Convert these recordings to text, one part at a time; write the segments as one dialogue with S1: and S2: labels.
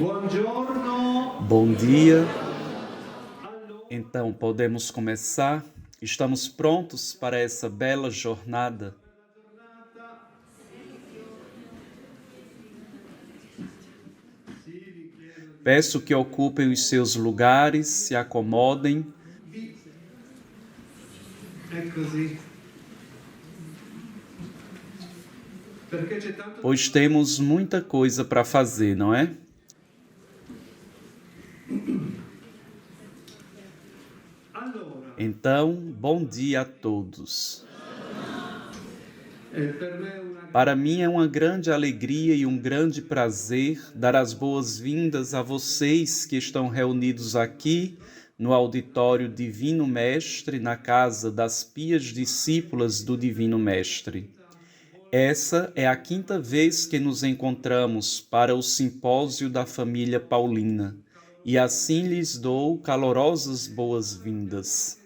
S1: Buongiorno.
S2: Bom dia. Então, podemos começar? Estamos prontos para essa bela jornada? Peço que ocupem os seus lugares, se acomodem.
S1: È così. Perché c'è tanto
S2: Pois temos muita coisa para fazer, não é?
S1: allora,
S2: Então, bom dia a todos.
S1: per me è una
S2: Para mim é uma grande alegria e um grande prazer dar as boas-vindas a vocês que estão reunidos aqui no auditório Divino Mestre, na casa das pias discípulas do Divino Mestre. Essa é a 5ª vez que nos encontramos para o simpósio da família Paulina, e assim lhes dou calorosas boas-vindas.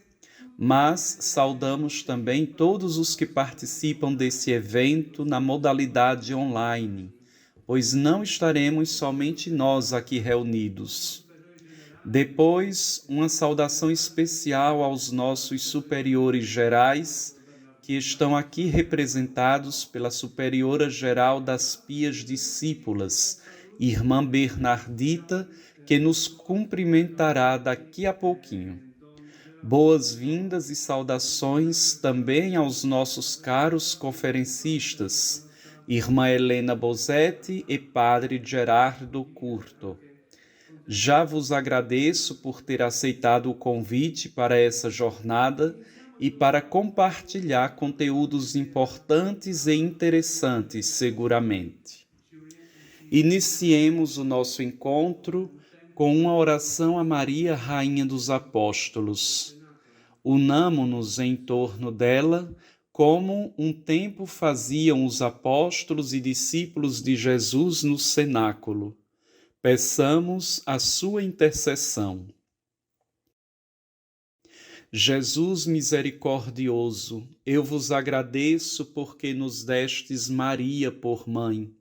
S2: Mas saudamos também todos os que participam desse evento na modalidade online, pois não estaremos somente nós aqui reunidos. Depois, uma saudação especial aos nossos superiores gerais, que estão aqui representados pela Superiora Geral das Pias Discípulas, Irmã Bernardita, que nos cumprimentará daqui a pouquinho. Boas-vindas e saudações também aos nossos caros conferencistas, Irmã Helena Bosetti e Padre Gerardo Curto. Já vos agradeço por ter aceitado o convite para essa jornada e para compartilhar conteúdos importantes e interessantes, seguramente. Iniciemos o nosso encontro com uma oração a Maria, Rainha dos Apóstolos. Unamo-nos em torno dela, como um tempo faziam os apóstolos e discípulos de Jesus no cenáculo. Peçamos a sua intercessão. Jesus misericordioso, eu vos agradeço porque nos destes Maria por mãe.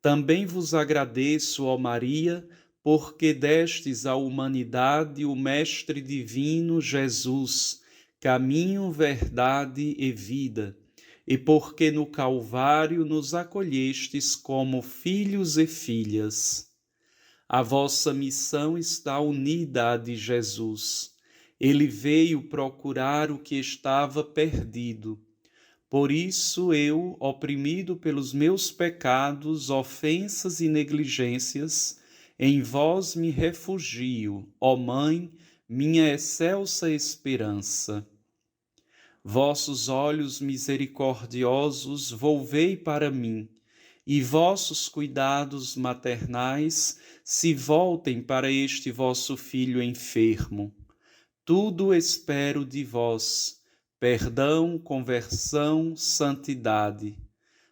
S2: Também vos agradeço, ó Maria, porque destes à humanidade o Mestre Divino Jesus, caminho, verdade e vida, e porque no Calvário nos acolhestes como filhos e filhas. A vossa missão está unida à de Jesus. Ele veio procurar o que estava perdido. Por isso eu, oprimido pelos meus pecados, ofensas e negligências, em vós me refugio, ó Mãe, minha excelsa esperança. Vossos olhos misericordiosos volvei para mim, e vossos cuidados maternais se voltem para este vosso filho enfermo. Tudo espero de vós, perdão, conversão, santidade.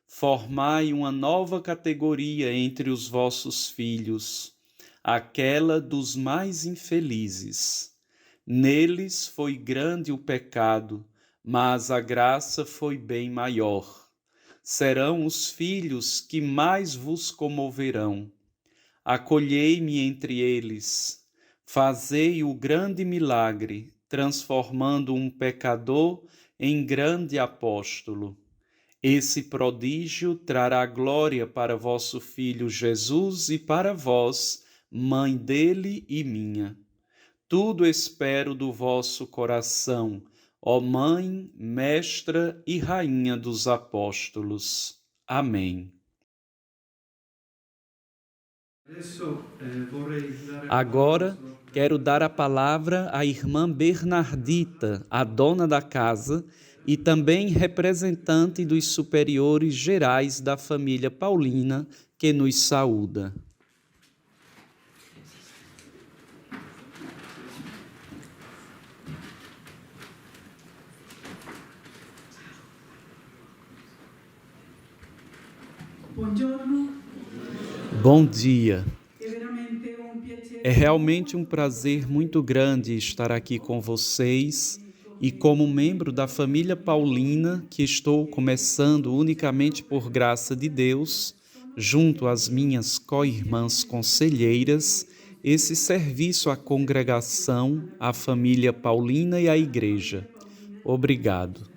S2: Formai uma nova categoria entre os vossos filhos, aquela dos mais infelizes. Neles foi grande o pecado, mas a graça foi bem maior. Serão os filhos que mais vos comoverão. Acolhei-me entre eles. Fazei o grande milagre, transformando um pecador em grande apóstolo. Esse prodígio trará glória para vosso Filho Jesus e para vós, mãe dele e minha. Tudo espero do vosso coração, ó Mãe, Mestra e Rainha dos Apóstolos. Amém. Agora, quero dar a palavra à Irmã Bernardita, a dona da casa, e também representante dos superiores gerais da família Paulina, que nos saúda.
S3: Buongiorno.
S2: Bom dia.
S3: È
S2: É realmente um prazer muito grande estar aqui com vocês e como membro da família Paulina, que estou começando unicamente por graça de Deus, junto às minhas co-irmãs conselheiras, esse serviço à congregação, à família Paulina e à Igreja. Obrigado.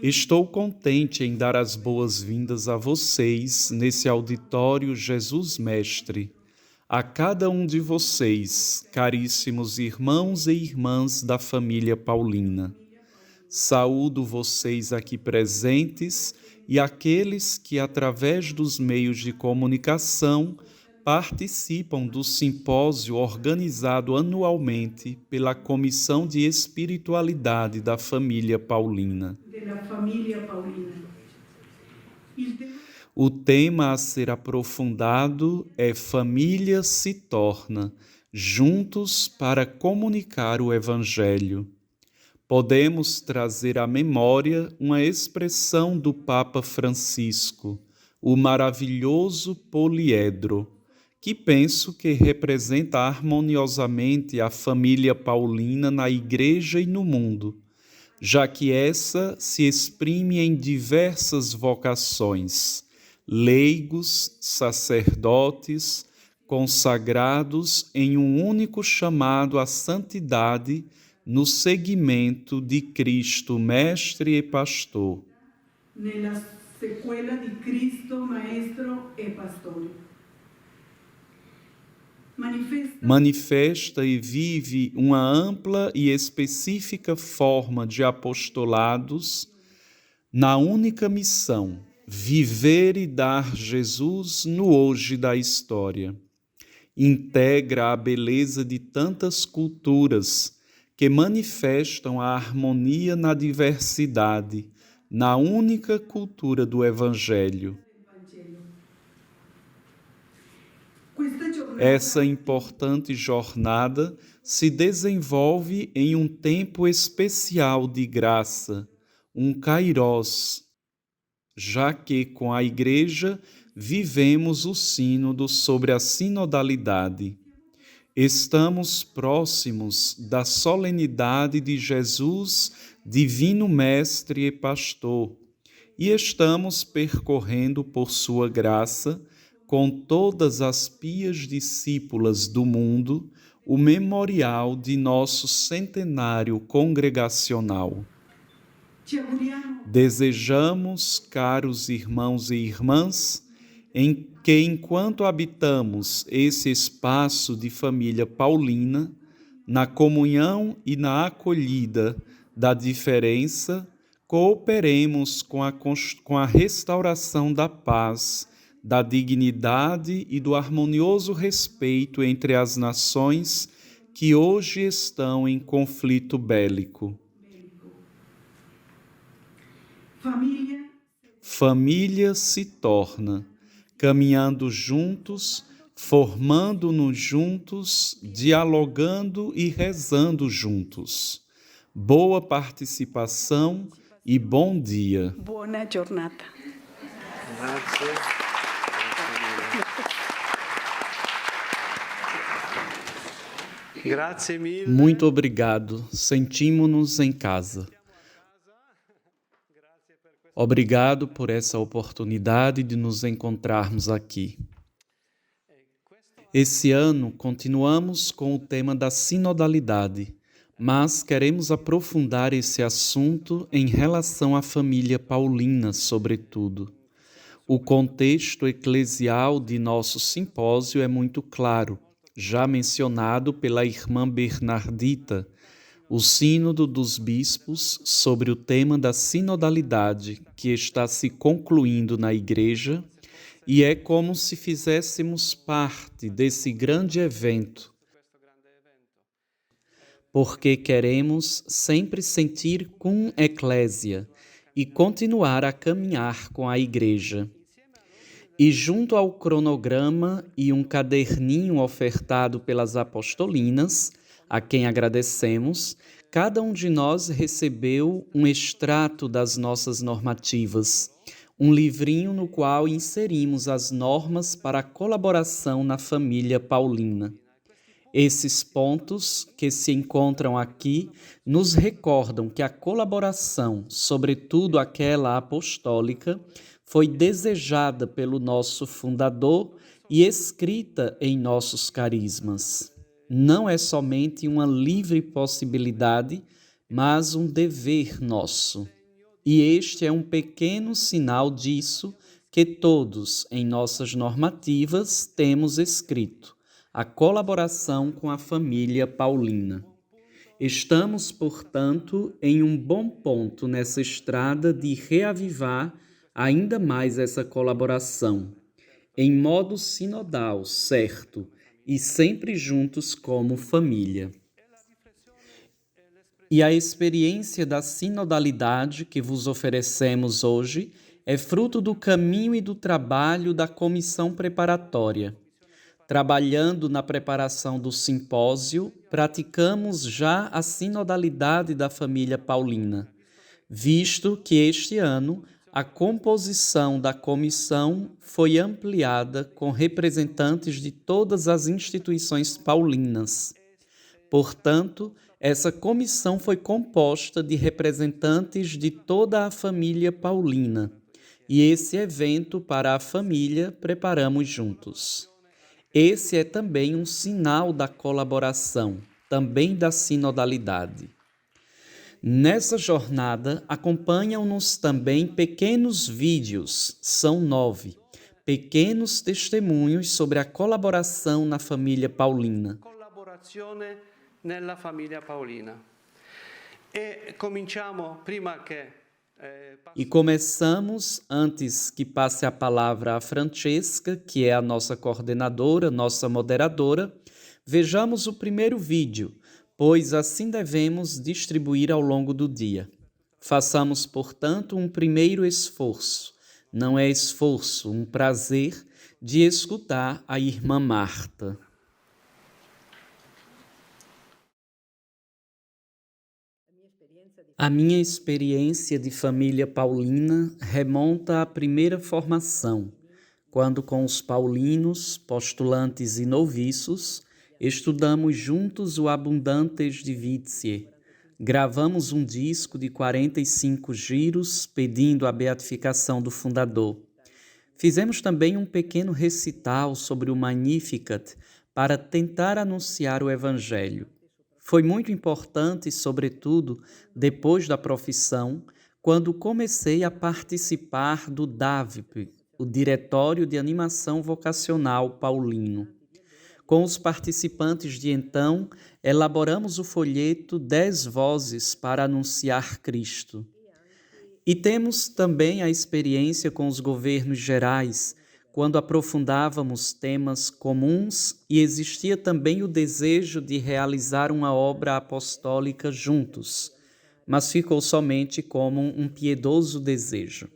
S2: Estou contente em dar as boas-vindas a vocês nesse auditório Jesus Mestre. A cada um de vocês, caríssimos irmãos e irmãs da família Paulina. Saúdo vocês aqui presentes e aqueles que, através dos meios de comunicação, participam do simpósio organizado anualmente pela Comissão de Espiritualidade da família Paulina. O tema a ser aprofundado é Família se torna, juntos para comunicar o Evangelho. Podemos trazer à memória uma expressão do Papa Francisco, o maravilhoso poliedro, que penso que representa harmoniosamente a família paulina na Igreja e no mundo, já que essa se exprime em diversas vocações, leigos, sacerdotes, consagrados em um único chamado à santidade no seguimento de Cristo, Mestre e Pastor.
S3: Nella sequela di Cristo, Maestro e Pastor.
S2: Manifesta e vive uma ampla e específica forma de apostolados na única missão, viver e dar Jesus no hoje da história. Integra a beleza de tantas culturas que manifestam a harmonia na diversidade, na única cultura do Evangelho. Essa importante jornada se desenvolve em um tempo especial de graça, um Kairós, já que com a Igreja vivemos o sínodo sobre a sinodalidade. Estamos próximos da solenidade de Jesus, Divino Mestre e Pastor, e estamos percorrendo por sua graça, com todas as pias discípulas do mundo, o memorial de nosso centenário congregacional. Desejamos, caros irmãos e irmãs, que enquanto habitamos esse espaço de família paulina, na comunhão e na acolhida da diferença, cooperemos com a restauração da paz, da dignidade e do harmonioso respeito entre as nações que hoje estão em conflito bélico. Família se torna, caminhando juntos, formando-nos juntos, dialogando e rezando juntos. Boa participação e bom dia.
S3: Boa jornada.
S2: Muito obrigado. Sentimos-nos em casa. Obrigado por essa oportunidade de nos encontrarmos aqui. Esse ano continuamos com o tema da sinodalidade, mas queremos aprofundar esse assunto em relação à família paulina, sobretudo. O contexto eclesial de nosso simpósio é muito claro, já mencionado pela irmã Bernardita, o Sínodo dos Bispos sobre o tema da sinodalidade que está se concluindo na Igreja, e é como se fizéssemos parte desse grande evento, porque queremos sempre sentir cum eclésia e continuar a caminhar com a Igreja. E junto ao cronograma e um caderninho ofertado pelas apostolinas, a quem agradecemos, cada um de nós recebeu um extrato das nossas normativas, um livrinho no qual inserimos as normas para a colaboração na família paulina. Esses pontos que se encontram aqui nos recordam que a colaboração, sobretudo aquela apostólica, foi desejada pelo nosso fundador e escrita em nossos carismas. Não é somente uma livre possibilidade, mas um dever nosso. E este é um pequeno sinal disso que todos, em nossas normativas, temos escrito: a colaboração com a família paulina. Estamos, portanto, em um bom ponto nessa estrada de reavivar ainda mais essa colaboração, em modo sinodal, certo, e sempre juntos como família. E a experiência da sinodalidade que vos oferecemos hoje é fruto do caminho e do trabalho da comissão preparatória. Trabalhando na preparação do simpósio, praticamos já a sinodalidade da família paulina, visto que este ano a composição da comissão foi ampliada com representantes de todas as instituições paulinas. Portanto, essa comissão foi composta de representantes de toda a família paulina, e esse evento para a família preparamos juntos. Esse é também um sinal da colaboração, também da sinodalidade. Nessa jornada, acompanham-nos também pequenos vídeos, são 9, pequenos testemunhos sobre a colaboração na família paulina.
S4: Collaborazione nella famiglia paolina. E cominciamo prima che
S2: E começamos, antes que passe a palavra a Francesca, que é a nossa coordenadora, nossa moderadora, vejamos o primeiro vídeo, pois assim devemos distribuir ao longo do dia. Façamos, portanto, um primeiro esforço, não é esforço, um prazer, de escutar a irmã Marta. A minha experiência de família paulina remonta à primeira formação, quando com os paulinos, postulantes e noviços, estudamos juntos o Abundantes Divitiae. Gravamos um disco de 45 giros pedindo a beatificação do fundador. Fizemos também um pequeno recital sobre o Magnificat para tentar anunciar o Evangelho. Foi muito importante, sobretudo, depois da profissão, quando comecei a participar do DAVP, o Diretório de Animação Vocacional Paulino. Com os participantes de então, elaboramos o folheto 10 Vozes para Anunciar Cristo. E temos também a experiência com os governos gerais, quando aprofundávamos temas comuns e existia também o desejo de realizar uma obra apostólica juntos, mas ficou somente como um piedoso desejo.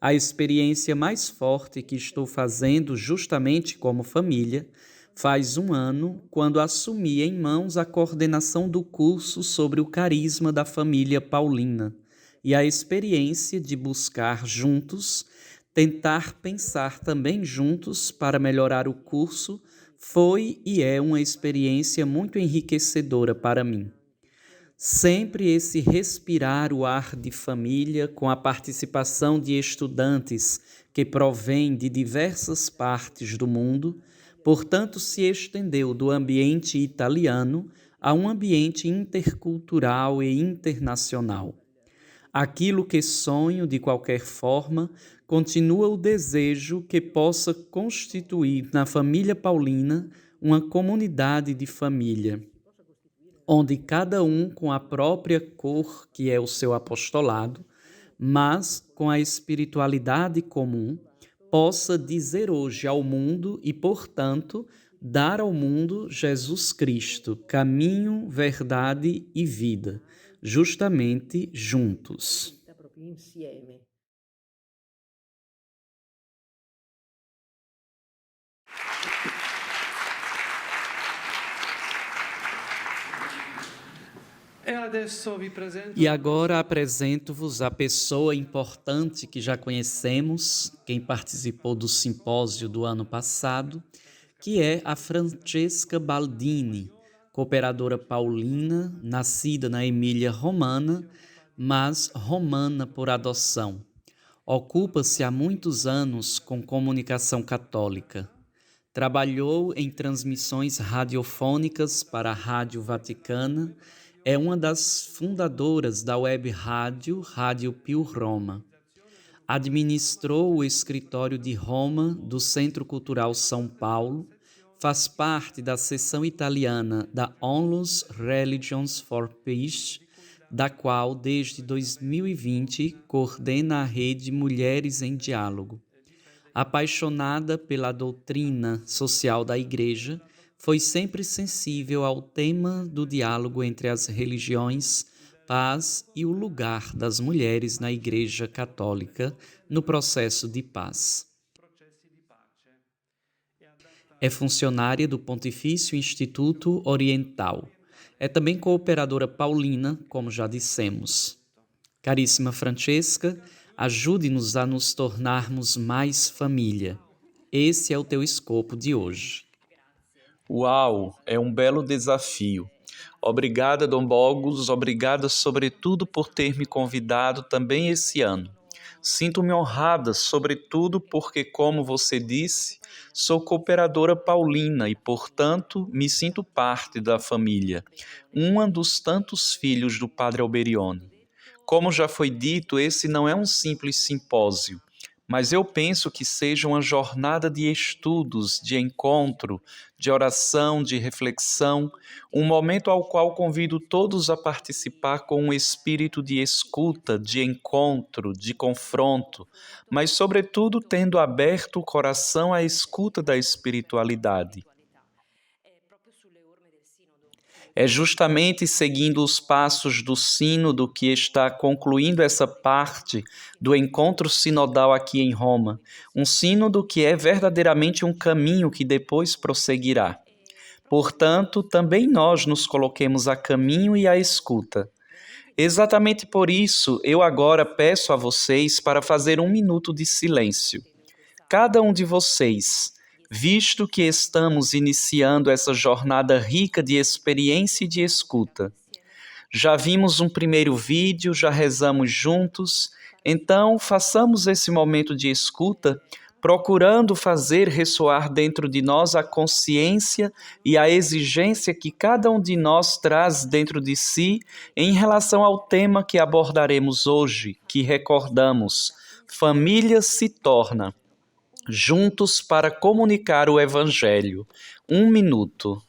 S2: A experiência mais forte que estou fazendo justamente como família faz um ano, quando assumi em mãos a coordenação do curso sobre o carisma da família paulina e a experiência de buscar juntos tentar pensar também juntos para melhorar o curso foi e é uma experiência muito enriquecedora para mim. Sempre esse respirar o ar de família com a participação de estudantes que provêm de diversas partes do mundo, portanto se estendeu do ambiente italiano a um ambiente intercultural e internacional. Aquilo que sonho, de qualquer forma, continua o desejo que possa constituir na família paulina uma comunidade de família, onde cada um com a própria cor que é o seu apostolado, mas com a espiritualidade comum, possa dizer hoje ao mundo e, portanto, dar ao mundo Jesus Cristo, caminho, verdade e vida, justamente juntos. E agora apresento-vos a pessoa importante que já conhecemos, quem participou do simpósio do ano passado, que é a Francesca Baldini, cooperadora paulina, nascida na Emília-Romana, mas romana por adoção. Ocupa-se há muitos anos com comunicação católica. Trabalhou em transmissões radiofônicas para a Rádio Vaticana, é uma das fundadoras da web Rádio Pio Roma. Administrou o escritório de Roma do Centro Cultural São Paulo, faz parte da seção italiana da Onlus Religions for Peace, da qual, desde 2020, coordena a rede Mulheres em Diálogo. Apaixonada pela doutrina social da Igreja, foi sempre sensível ao tema do diálogo entre as religiões, paz e o lugar das mulheres na Igreja Católica no processo de paz. É funcionária do Pontifício Instituto Oriental. É também cooperadora paulina, como já dissemos. Caríssima Francesca, ajude-nos a nos tornarmos mais família. Esse é o teu escopo de hoje.
S5: Uau, é um belo desafio. Obrigada, Dom Bogos, obrigada sobretudo por ter me convidado também esse ano. Sinto-me honrada, sobretudo porque, como você disse, sou cooperadora paulina e, portanto, me sinto parte da família, uma dos tantos filhos do Padre Alberione. Como já foi dito, esse não é um simples simpósio, mas eu penso que seja uma jornada de estudos, de encontro, de oração, de reflexão, um momento ao qual convido todos a participar com um espírito de escuta, de encontro, de confronto, mas, sobretudo, tendo aberto o coração à escuta da espiritualidade. É justamente seguindo os passos do sínodo que está concluindo essa parte do encontro sinodal aqui em Roma, um sínodo que é verdadeiramente um caminho que depois prosseguirá. Portanto, também nós nos coloquemos a caminho e à escuta. Exatamente por isso, eu agora peço a vocês para fazer 1 minuto de silêncio. Cada um de vocês, visto que estamos iniciando essa jornada rica de experiência e de escuta. Já vimos um primeiro vídeo, já rezamos juntos, então façamos esse momento de escuta, procurando fazer ressoar dentro de nós a consciência e a exigência que cada um de nós traz dentro de si em relação ao tema que abordaremos hoje, que recordamos, família se torna. Juntos para comunicar o Evangelho. 1 minuto.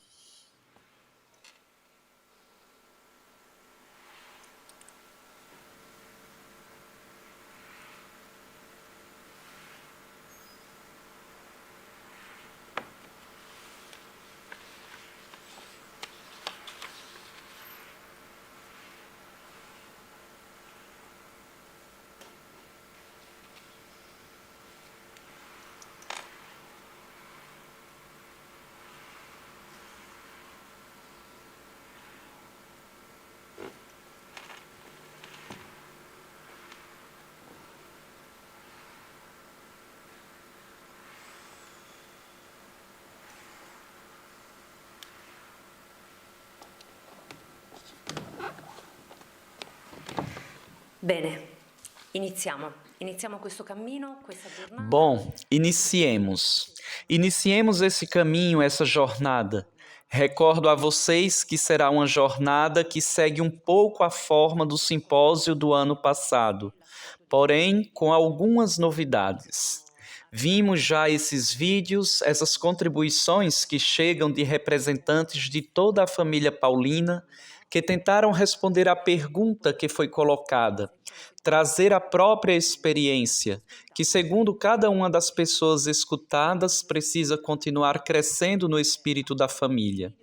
S6: Bene, iniziamo questo cammino, questa giornata.
S5: Bom, iniciemos. Iniciemos esse caminho, essa jornada. Recordo a vocês que será uma jornada que segue um pouco a forma do simpósio do ano passado, porém com algumas novidades. Vimos já esses vídeos, essas contribuições que chegam de representantes de toda a família paulina, que tentaram responder à pergunta que foi colocada, trazer a própria experiência, que segundo cada uma das pessoas escutadas precisa continuar crescendo no espírito da família.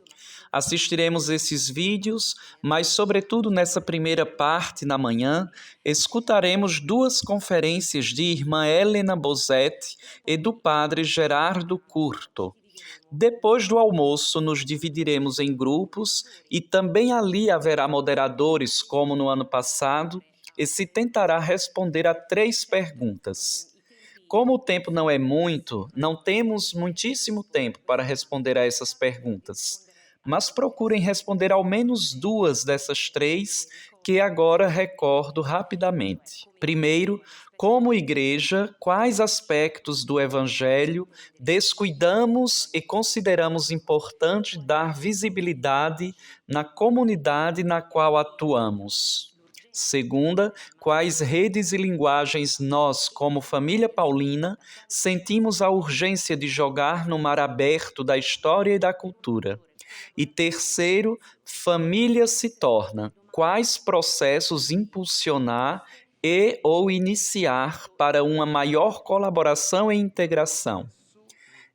S5: Assistiremos esses vídeos, mas sobretudo nessa primeira parte, na manhã, escutaremos 2 conferências de irmã Helena Bosetti e do padre Gerardo Curto. Depois do almoço, nos dividiremos em grupos e também ali haverá moderadores, como no ano passado, e se tentará responder a 3 perguntas. como o tempo não é muito, não temos muitíssimo tempo para responder a essas perguntas, mas procurem responder ao menos 2 dessas 3 que agora recordo rapidamente. Primeiro, como igreja, quais aspectos do Evangelho descuidamos e consideramos importante dar visibilidade na comunidade na qual atuamos? Segunda, quais redes e linguagens nós, como família paulina, sentimos a urgência de jogar no mar aberto da história e da cultura? E terceiro, família se torna. Quais processos impulsionar e ou iniciar para uma maior colaboração e integração?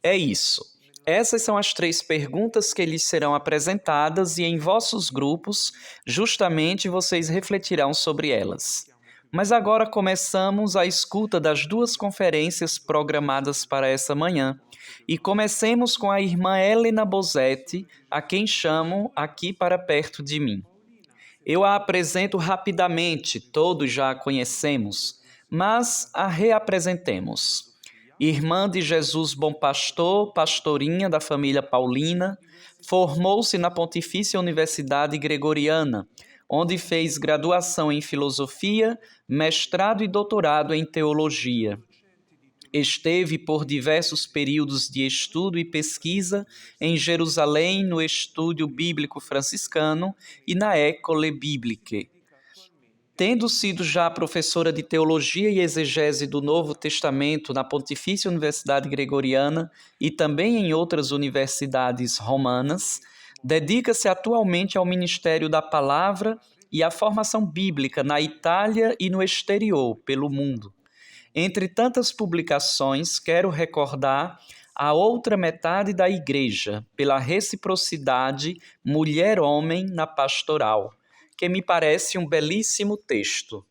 S5: É isso. Essas são as 3 perguntas que lhes serão apresentadas e em vossos grupos, justamente vocês refletirão sobre elas. Mas agora começamos a escuta das 2 conferências programadas para essa manhã. E comecemos com a irmã Helena Bozetti, a quem chamo aqui para perto de mim. Eu a apresento rapidamente, todos já a conhecemos, mas a reapresentemos. Irmã de Jesus Bom Pastor, pastorinha da família paulina, formou-se na Pontifícia Universidade Gregoriana, onde fez graduação em filosofia, mestrado e doutorado em teologia. Esteve por diversos períodos de estudo e pesquisa em Jerusalém, no Estúdio Bíblico Franciscano e na École Biblique. Tendo sido já professora de teologia e exegese do Novo Testamento na Pontifícia Universidade Gregoriana e também em outras universidades romanas, dedica-se atualmente ao ministério da palavra e à formação bíblica na Itália e no exterior, pelo mundo. Entre tantas publicações, quero recordar a outra metade da Igreja, pela reciprocidade mulher-homem na pastoral, que me parece um belíssimo texto.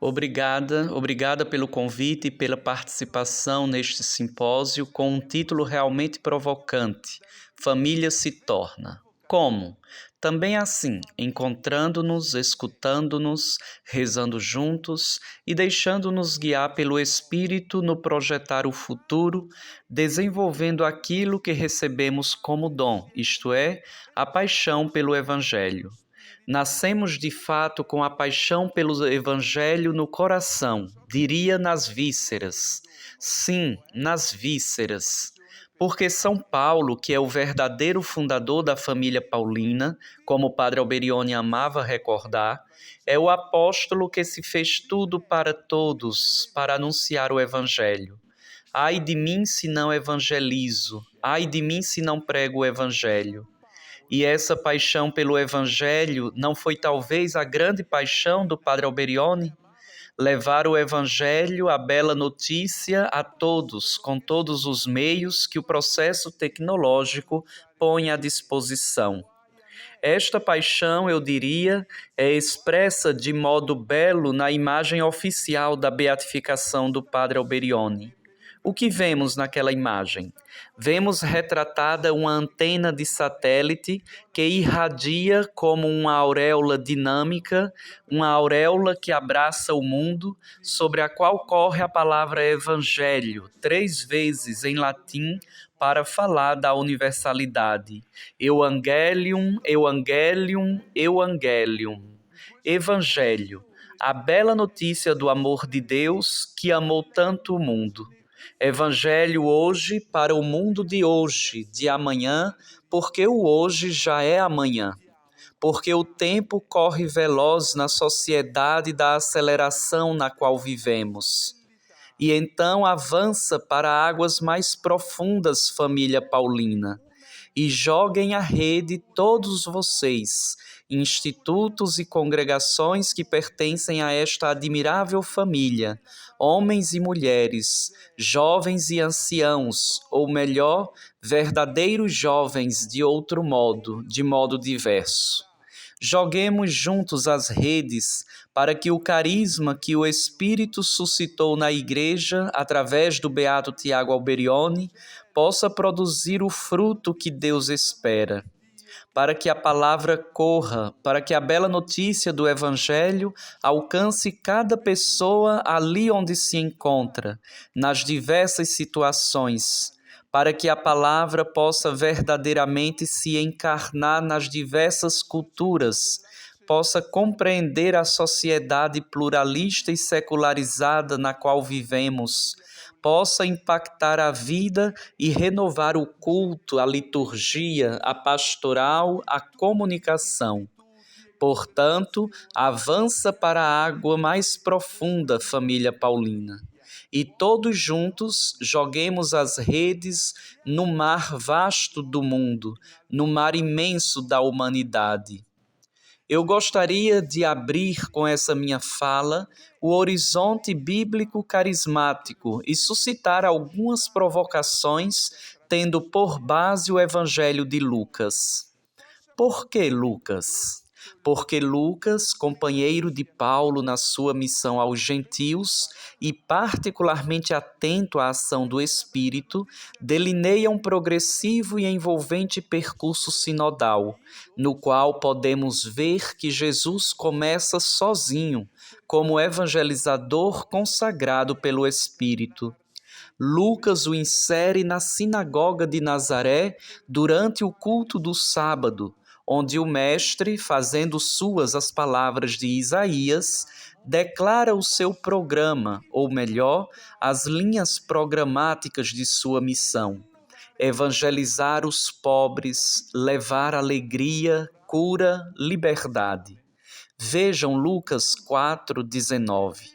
S5: Obrigada pelo convite e pela participação neste simpósio com um título realmente provocante, Família se torna. Como? Também assim, encontrando-nos, escutando-nos, rezando juntos e deixando-nos guiar pelo Espírito no projetar o futuro, desenvolvendo aquilo que recebemos como dom, isto é, a paixão pelo Evangelho. Nascemos de fato com a paixão pelo Evangelho no coração, diria nas vísceras. Sim, nas vísceras. Porque São Paulo, que é o verdadeiro fundador da família paulina, como o padre Alberione amava recordar, é o apóstolo que se fez tudo para todos, para anunciar o Evangelho. Ai de mim se não evangelizo, ai de mim se não prego o Evangelho. E essa paixão pelo Evangelho não foi talvez a grande paixão do padre Alberione? Levar o Evangelho, a bela notícia, a todos, com todos os meios que o processo tecnológico põe à disposição. Esta paixão, eu diria, é expressa de modo belo na imagem oficial da beatificação do padre Alberione. O que vemos naquela imagem? Vemos retratada uma antena de satélite que irradia como uma auréola dinâmica, uma auréola que abraça o mundo, sobre a qual corre a palavra evangelho, 3 vezes em latim, para falar da universalidade. Evangelium, Evangelium, Evangelium. Evangelho, a bela notícia do amor de Deus que amou tanto o mundo. Evangelho hoje para o mundo de hoje, de amanhã, porque o hoje já é amanhã. Porque o tempo corre veloz na sociedade da aceleração na qual vivemos. E então avança para águas mais profundas, família paulina, e joguem à rede todos vocês, institutos e congregações que pertencem a esta admirável família, homens e mulheres, jovens e anciãos, ou melhor, verdadeiros jovens de outro modo, de modo diverso. Joguemos juntos as redes para que o carisma que o Espírito suscitou na Igreja, através do beato Tiago Alberione, possa produzir o fruto que Deus espera. para que a palavra corra, para que a bela notícia do Evangelho alcance cada pessoa ali onde se encontra, nas diversas situações, para que a palavra possa verdadeiramente se encarnar nas diversas culturas, possa compreender a sociedade pluralista e secularizada na qual vivemos, possa impactar a vida e renovar o culto, a liturgia, a pastoral, a comunicação. Portanto, avança para a água mais profunda, família paulina, e todos juntos joguemos as redes no mar vasto do mundo, no mar imenso da humanidade. Eu gostaria de abrir com essa minha fala o horizonte bíblico carismático e suscitar algumas provocações, tendo por base o Evangelho de Lucas. Por que Lucas? Porque Lucas, companheiro de Paulo na sua missão aos gentios e particularmente atento à ação do Espírito, delineia um progressivo e envolvente percurso sinodal, no qual podemos ver que Jesus começa sozinho, como evangelizador consagrado pelo Espírito. Lucas o insere na sinagoga de Nazaré durante o culto do sábado, onde o mestre, fazendo suas as palavras de Isaías, declara o seu programa, ou melhor, as linhas programáticas de sua missão: evangelizar os pobres, levar alegria, cura, liberdade. Vejam Lucas 4:19.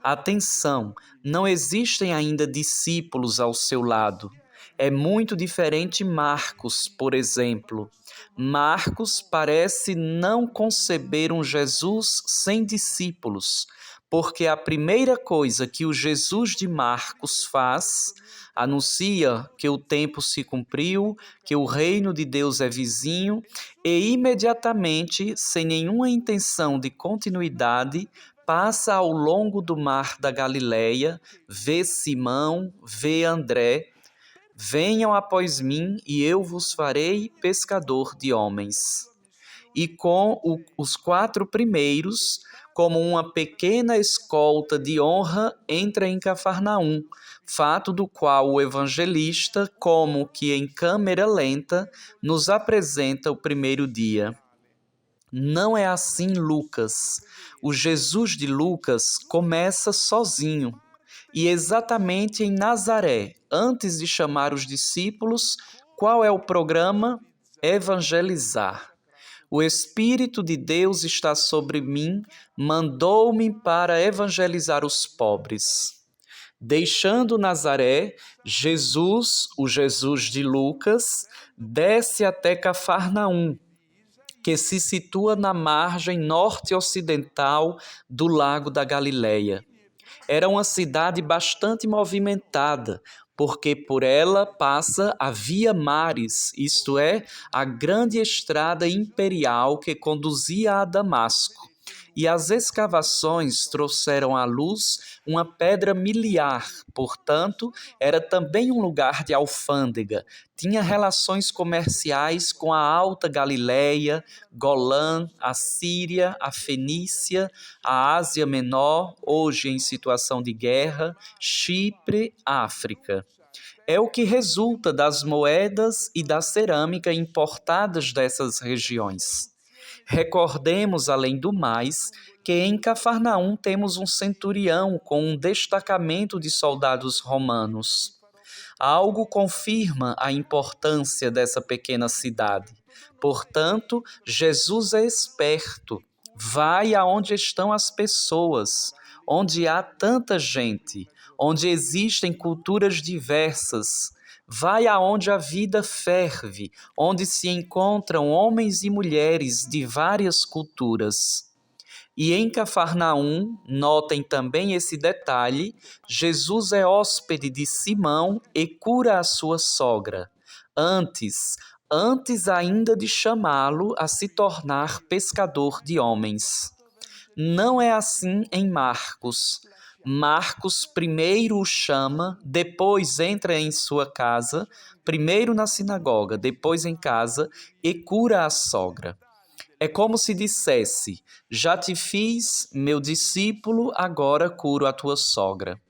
S5: Atenção, não existem ainda discípulos ao seu lado. É muito diferente Marcos, por exemplo. Marcos parece não conceber um Jesus sem discípulos, porque a primeira coisa que o Jesus de Marcos faz, anuncia que o tempo se cumpriu, que o reino de Deus é vizinho, e imediatamente, sem nenhuma intenção de continuidade, passa ao longo do mar da Galileia, vê Simão, vê André: venham após mim e eu vos farei pescador de homens. E com os 4 primeiros, como uma pequena escolta de honra, entra em Cafarnaum, fato do qual o evangelista, como que em câmera lenta, nos apresenta o primeiro dia. Não é assim Lucas. O Jesus de Lucas começa sozinho. E exatamente em Nazaré, antes de chamar os discípulos, qual é o programa? Evangelizar. O Espírito de Deus está sobre mim, mandou-me para evangelizar os pobres. Deixando Nazaré, Jesus, o Jesus de Lucas, desce até Cafarnaum, que se situa na margem norte-ocidental do Lago da Galileia. Era uma cidade bastante movimentada, porque por ela passa a Via Maris, isto é, a grande estrada imperial que conduzia a Damasco. E as escavações trouxeram à luz uma pedra miliar, portanto, era também um lugar de alfândega. Tinha relações comerciais com a Alta Galileia, Golã, a Síria, a Fenícia, a Ásia Menor, hoje em situação de guerra, Chipre, África. É o que resulta das moedas e da cerâmica importadas dessas regiões. Recordemos, além do mais, que em Cafarnaum temos um centurião com um destacamento de soldados romanos. Algo confirma a importância dessa pequena cidade. Portanto, Jesus é esperto. Vai aonde estão as pessoas, onde há tanta gente, onde existem culturas diversas. Vai aonde a vida ferve, onde se encontram homens e mulheres de várias culturas. E em Cafarnaum, notem também esse detalhe, Jesus é hóspede de Simão e cura a sua sogra, antes ainda de chamá-lo a se tornar pescador de homens. Não é assim em Marcos. Marcos primeiro o chama, depois entra em sua casa, primeiro na sinagoga, depois em casa, e cura a sogra. É como se dissesse: já te fiz meu discípulo, agora curo a tua sogra.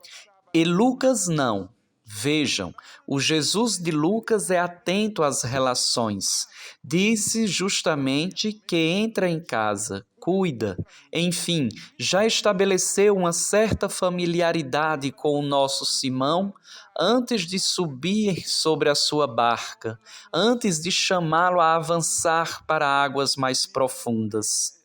S5: E Lucas não. Vejam, o Jesus de Lucas é atento às relações. Disse justamente que entra em casa, cuida, enfim, já estabeleceu uma certa familiaridade com o nosso Simão antes de subir sobre a sua barca, antes de chamá-lo a avançar para águas mais profundas.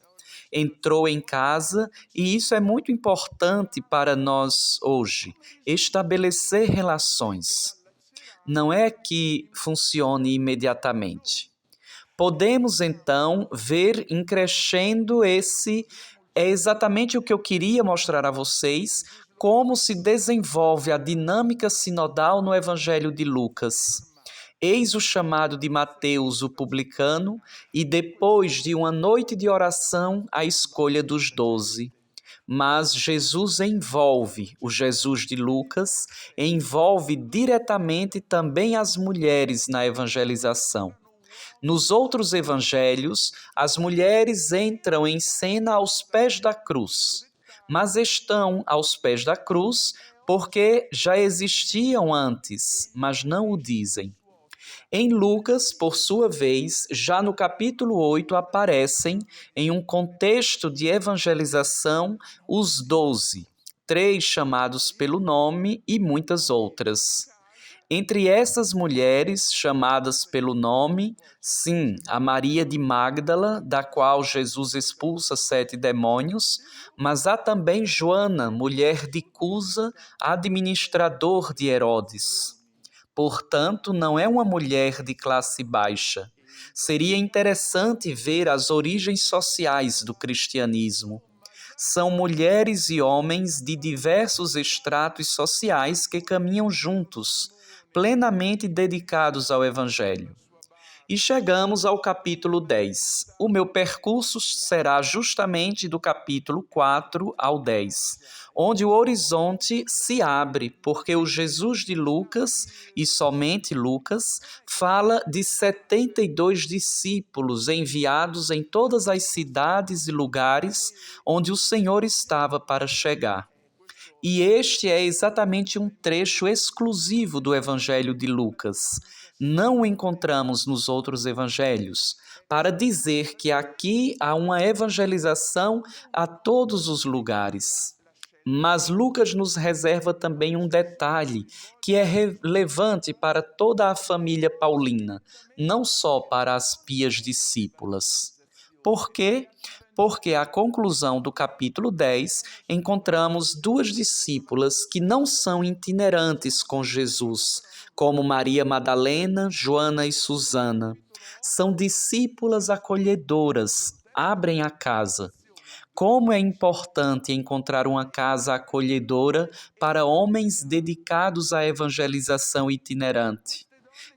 S5: Entrou em casa, e isso é muito importante para nós hoje, estabelecer relações. Não é que funcione imediatamente. Podemos, então, ver em crescendo é exatamente o que eu queria mostrar a vocês, como se desenvolve a dinâmica sinodal no Evangelho de Lucas. Eis o chamado de Mateus, o publicano, e depois de uma noite de oração, a escolha dos 12. Mas Jesus envolve, o Jesus de Lucas, envolve diretamente também as mulheres na evangelização. Nos outros evangelhos, as mulheres entram em cena aos pés da cruz, mas estão aos pés da cruz porque já existiam antes, mas não o dizem. Em Lucas, por sua vez, já no capítulo 8 aparecem, em um contexto de evangelização, os 12, 3 chamados pelo nome e muitas outras. Entre essas mulheres chamadas pelo nome, sim, a Maria de Magdala, da qual Jesus expulsa 7 demônios, mas há também Joana, mulher de Cusa, administrador de Herodes. Portanto, não é uma mulher de classe baixa. Seria interessante ver as origens sociais do cristianismo. São mulheres e homens de diversos estratos sociais que caminham juntos, plenamente dedicados ao Evangelho. E chegamos ao capítulo 10. O meu percurso será justamente do capítulo 4 ao 10, onde o horizonte se abre, porque o Jesus de Lucas, e somente Lucas, fala de 72 discípulos enviados em todas as cidades e lugares onde o Senhor estava para chegar. E este é exatamente um trecho exclusivo do Evangelho de Lucas. Não o encontramos nos outros evangelhos, para dizer que aqui há uma evangelização a todos os lugares. Mas Lucas nos reserva também um detalhe que é relevante para toda a família paulina, não só para as pias discípulas. Por quê? Porque à conclusão do capítulo 10 encontramos 2 discípulas que não são itinerantes com Jesus, como Maria Madalena, Joana e Susana. São discípulas acolhedoras, abrem a casa. Como é importante encontrar uma casa acolhedora para homens dedicados à evangelização itinerante.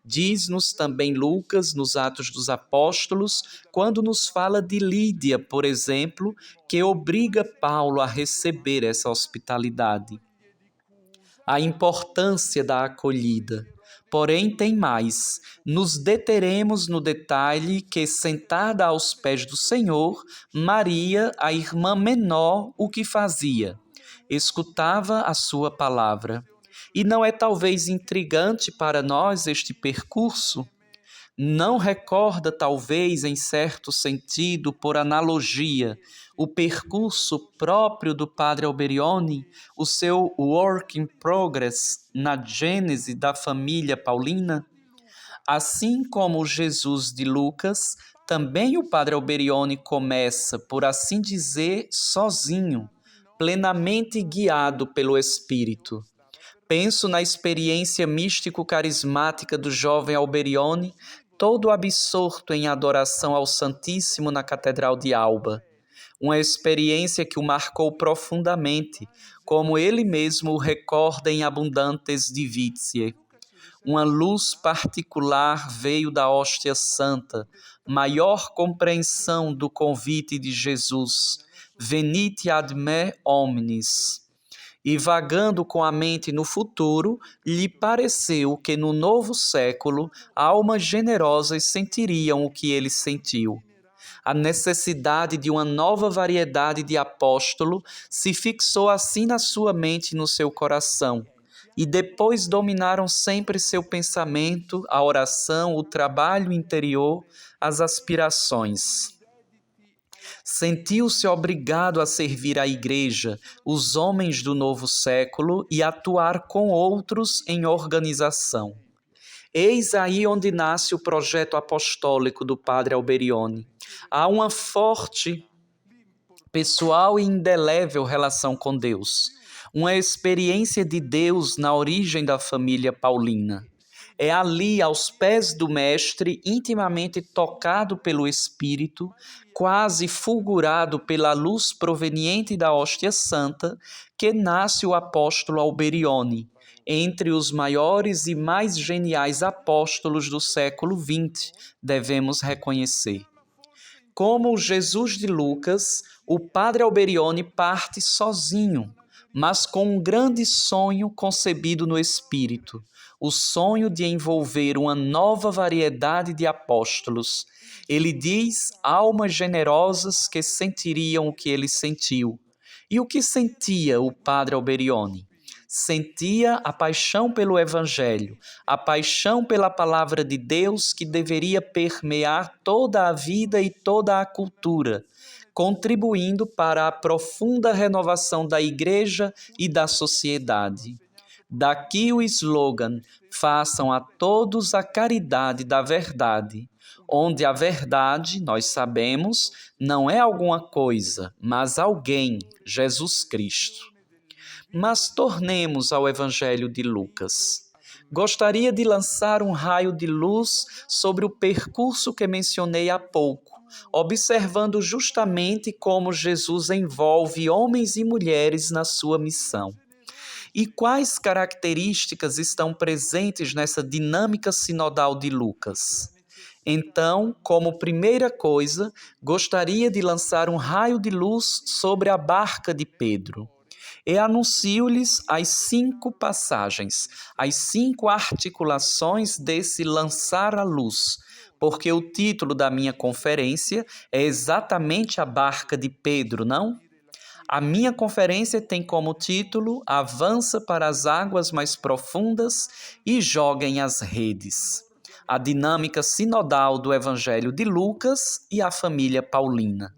S5: Diz-nos também Lucas, nos Atos dos Apóstolos, quando nos fala de Lídia, por exemplo, que obriga Paulo a receber essa hospitalidade. A importância da acolhida. Porém, tem mais. Nos deteremos no detalhe que, sentada aos pés do Senhor, Maria, a irmã menor, o que fazia? Escutava a sua palavra. E não é talvez intrigante para nós este percurso? Não recorda talvez, em certo sentido, por analogia, o percurso próprio do padre Alberione, o seu work in progress na gênese da família paulina? Assim como o Jesus de Lucas, também o padre Alberione começa, por assim dizer, sozinho, plenamente guiado pelo Espírito. Penso na experiência místico-carismática do jovem Alberione, todo absorto em adoração ao Santíssimo na Catedral de Alba. Uma experiência que o marcou profundamente, como ele mesmo o recorda em Abundantes Divitiae. Uma luz particular veio da hóstia santa, maior compreensão do convite de Jesus. Venite ad me omnes. E vagando com a mente no futuro, lhe pareceu que no novo século almas generosas sentiriam o que ele sentiu. A necessidade de uma nova variedade de apóstolo se fixou assim na sua mente e no seu coração, e depois dominaram sempre seu pensamento, a oração, o trabalho interior, as aspirações. Sentiu-se obrigado a servir a Igreja, os homens do novo século e atuar com outros em organização. Eis aí onde nasce o projeto apostólico do Padre Alberione. Há uma forte, pessoal e indelével relação com Deus, uma experiência de Deus na origem da família paulina. É ali, aos pés do Mestre, intimamente tocado pelo Espírito, quase fulgurado pela luz proveniente da hóstia santa, que nasce o apóstolo Alberione, entre os maiores e mais geniais apóstolos do século XX, devemos reconhecer. Como o Jesus de Lucas, o Padre Alberione parte sozinho, mas com um grande sonho concebido no Espírito, o sonho de envolver uma nova variedade de apóstolos. Ele diz almas generosas que sentiriam o que ele sentiu. E o que sentia o Padre Alberione? Sentia a paixão pelo Evangelho, a paixão pela palavra de Deus que deveria permear toda a vida e toda a cultura, contribuindo para a profunda renovação da Igreja e da sociedade. Daqui o slogan: façam a todos a caridade da verdade, onde a verdade, nós sabemos, não é alguma coisa, mas alguém, Jesus Cristo. Mas tornemos ao Evangelho de Lucas. Gostaria de lançar um raio de luz sobre o percurso que mencionei há pouco, observando justamente como Jesus envolve homens e mulheres na sua missão. E quais características estão presentes nessa dinâmica sinodal de Lucas? Então, como primeira coisa, gostaria de lançar um raio de luz sobre a barca de Pedro. E anuncio-lhes as 5 passagens, as 5 articulações desse lançar a luz, porque o título da minha conferência é exatamente a barca de Pedro, não? A minha conferência tem como título Avança para as águas mais profundas e joguem as redes. A dinâmica sinodal do Evangelho de Lucas e a família paulina.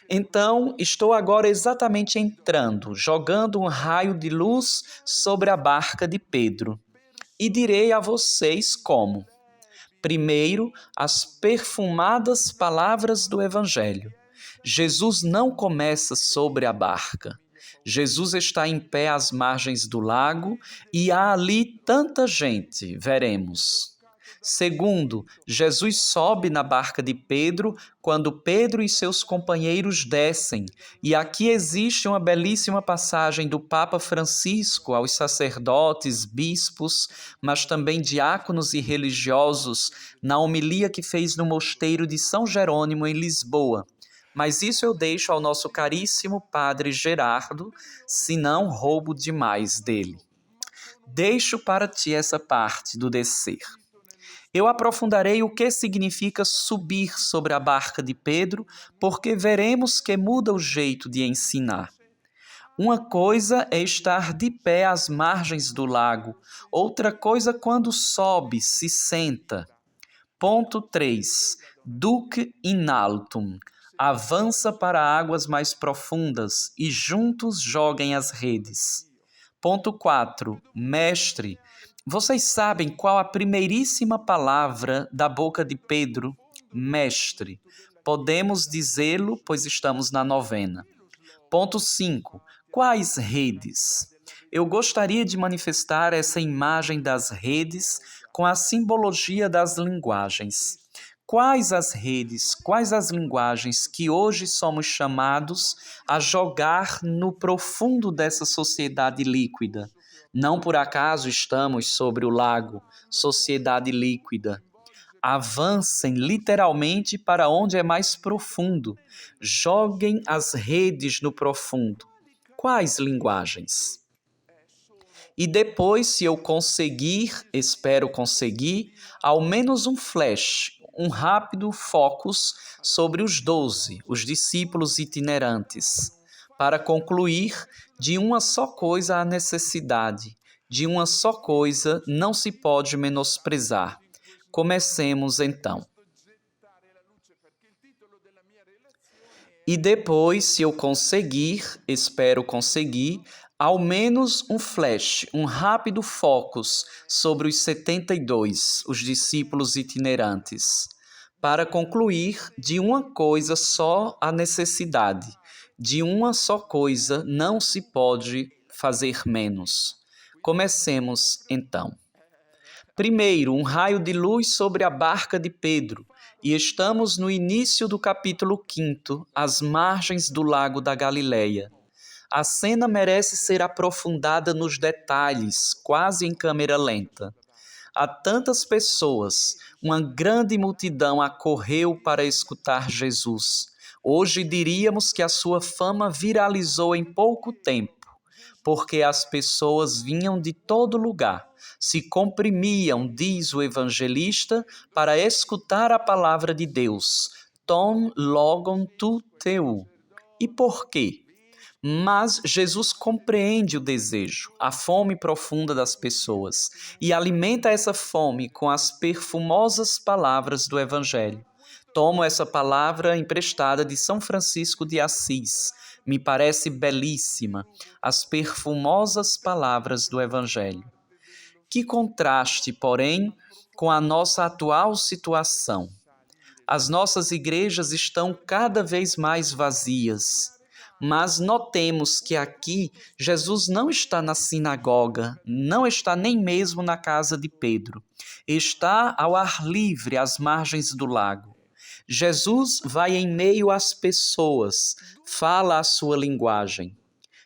S5: Então, estou agora exatamente entrando, jogando um raio de luz sobre a barca de Pedro. E direi a vocês como. Primeiro, as perfumadas palavras do Evangelho. Jesus não começa sobre a barca. Jesus está em pé às margens do lago e há ali tanta gente, veremos. Segundo, Jesus sobe na barca de Pedro quando Pedro e seus companheiros descem. E aqui existe uma belíssima passagem do Papa Francisco aos sacerdotes, bispos, mas também diáconos e religiosos, na homilia que fez no mosteiro de São Jerônimo, em Lisboa. Mas isso eu deixo ao nosso caríssimo Padre Gerardo, senão roubo demais dele. Deixo para ti essa parte do descer. Eu aprofundarei o que significa subir sobre a barca de Pedro, porque veremos que muda o jeito de ensinar. Uma coisa é estar de pé às margens do lago, outra coisa quando sobe, se senta. Ponto 3. Duc in altum. Avança para águas mais profundas e juntos joguem as redes. Ponto 4. Mestre. Vocês sabem qual a primeiríssima palavra da boca de Pedro? Mestre. Podemos dizê-lo, pois estamos na novena. Ponto 5. Quais redes? Eu gostaria de manifestar essa imagem das redes com a simbologia das linguagens. Quais as redes, quais as linguagens que hoje somos chamados a jogar no profundo dessa sociedade líquida? Não por acaso estamos sobre o lago, sociedade líquida. Avancem literalmente para onde é mais profundo. Joguem as redes no profundo. Quais linguagens? E depois, se eu conseguir, espero conseguir, ao menos um flash, um rápido focus sobre os 12, os discípulos itinerantes, para concluir: de uma só coisa há necessidade, de uma só coisa não se pode menosprezar. Comecemos então. E depois, se eu conseguir, espero conseguir, ao menos um flash, um rápido focus sobre os 72, os discípulos itinerantes, para concluir: de uma coisa só a necessidade, de uma só coisa não se pode fazer menos. Comecemos então. Primeiro, um raio de luz sobre a barca de Pedro, e estamos no início do capítulo 5, às margens do lago da Galileia. A cena merece ser aprofundada nos detalhes, quase em câmera lenta. Há tantas pessoas, uma grande multidão acorreu para escutar Jesus. Hoje diríamos que a sua fama viralizou em pouco tempo, porque as pessoas vinham de todo lugar, se comprimiam, diz o evangelista, para escutar a palavra de Deus. Ton logon tu teu. E por quê? Mas Jesus compreende o desejo, a fome profunda das pessoas e alimenta essa fome com as perfumosas palavras do Evangelho. Tomo essa palavra emprestada de São Francisco de Assis. Me parece belíssima, as perfumosas palavras do Evangelho. Que contraste, porém, com a nossa atual situação. As nossas igrejas estão cada vez mais vazias. Mas notemos que aqui Jesus não está na sinagoga, não está nem mesmo na casa de Pedro. Está ao ar livre, às margens do lago. Jesus vai em meio às pessoas, fala a sua linguagem.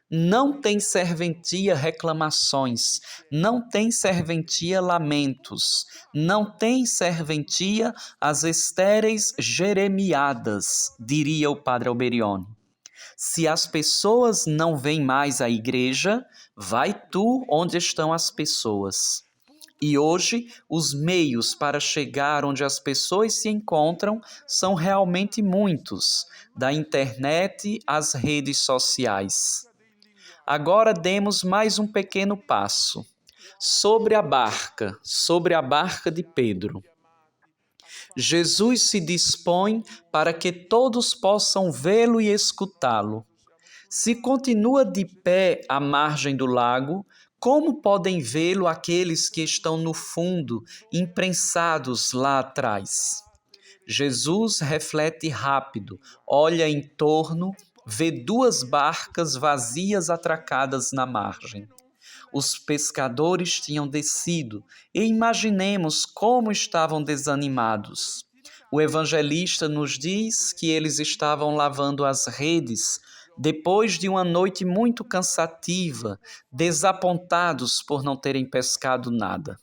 S5: Não tem serventia reclamações, não tem serventia lamentos, não tem serventia as estéreis jeremiadas, diria o padre Alberione. Se as pessoas não vêm mais à igreja, vai tu onde estão as pessoas. E hoje, os meios para chegar onde as pessoas se encontram são realmente muitos, da internet às redes sociais. Agora demos mais um pequeno passo. Sobre a barca de Pedro. Jesus se dispõe para que todos possam vê-lo e escutá-lo. Se continua de pé à margem do lago, como podem vê-lo aqueles que estão no fundo, imprensados lá atrás? Jesus reflete rápido, olha em torno, vê 2 barcas vazias atracadas na margem. Os pescadores tinham descido e imaginemos como estavam desanimados. O evangelista nos diz que eles estavam lavando as redes depois de uma noite muito cansativa, desapontados por não terem pescado nada.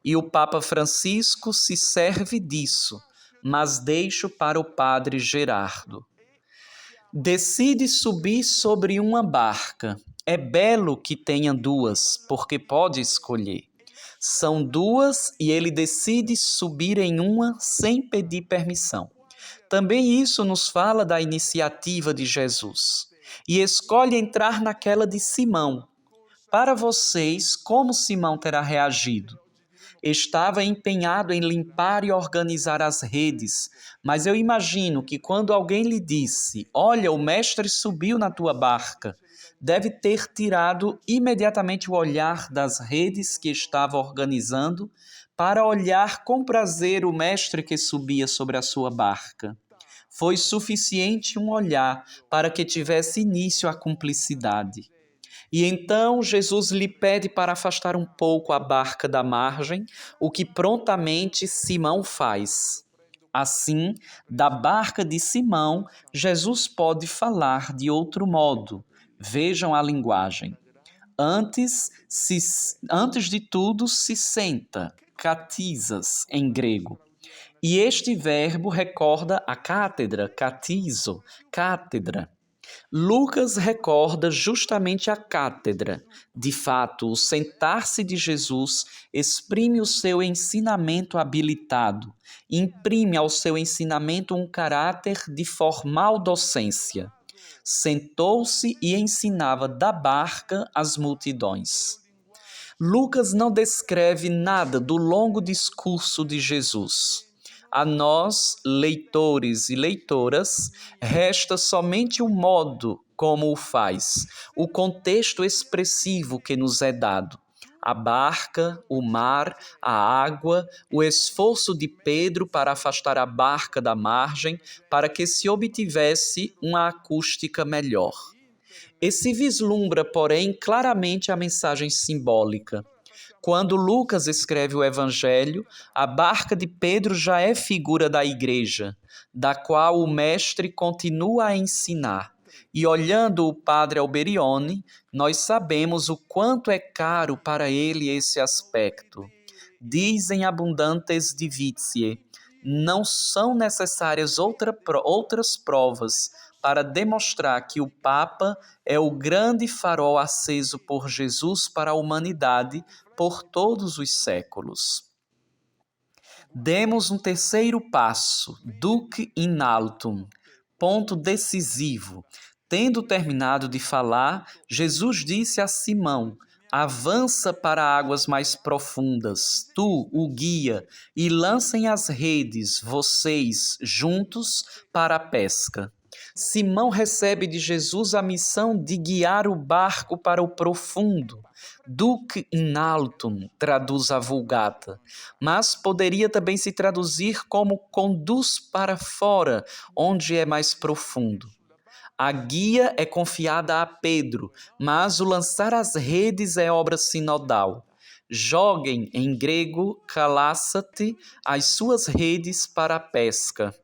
S5: E o Papa Francisco se serve disso, mas deixo para o padre Gerardo. Decide subir sobre uma barca. É belo que tenha 2, porque pode escolher. São 2 e ele decide subir em uma sem pedir permissão. Também isso nos fala da iniciativa de Jesus. E escolhe entrar naquela de Simão. Para vocês, como Simão terá reagido? Estava empenhado em limpar e organizar as redes, mas eu imagino que quando alguém lhe disse: "Olha, o mestre subiu na tua barca", deve ter tirado imediatamente o olhar das redes que estava organizando para olhar com prazer o mestre que subia sobre a sua barca. Foi suficiente um olhar para que tivesse início a cumplicidade. E então Jesus lhe pede para afastar um pouco a barca da margem, o que prontamente Simão faz. Assim, da barca de Simão, Jesus pode falar de outro modo. Vejam a linguagem. Antes de tudo, se senta, katizas, em grego. E este verbo recorda a cátedra, katizo, cátedra. Lucas recorda justamente a cátedra. De fato, o sentar-se de Jesus exprime o seu ensinamento habilitado, imprime ao seu ensinamento um caráter de formal docência. Sentou-se e ensinava da barca às multidões. Lucas não descreve nada do longo discurso de Jesus. A nós, leitores e leitoras, resta somente o modo como o faz, o contexto expressivo que nos é dado. A barca, o mar, a água, o esforço de Pedro para afastar a barca da margem, para que se obtivesse uma acústica melhor. E se vislumbra, porém, claramente a mensagem simbólica. Quando Lucas escreve o Evangelho, a barca de Pedro já é figura da igreja, da qual o mestre continua a ensinar. E olhando o padre Alberione, nós sabemos o quanto é caro para ele esse aspecto. Dizem Abundantes Divitiae, não são necessárias outras provas para demonstrar que o Papa é o grande farol aceso por Jesus para a humanidade por todos os séculos. Demos um terceiro passo, Duc in altum, ponto decisivo. Tendo terminado de falar, Jesus disse a Simão: avança para águas mais profundas, tu, o guia, e lancem as redes, vocês, juntos, para a pesca. Simão recebe de Jesus a missão de guiar o barco para o profundo. Duc in altum, traduz a Vulgata, mas poderia também se traduzir como conduz para fora, onde é mais profundo. A guia é confiada a Pedro, mas o lançar as redes é obra sinodal. Joguem, em grego, kalassate, as suas redes para a pesca.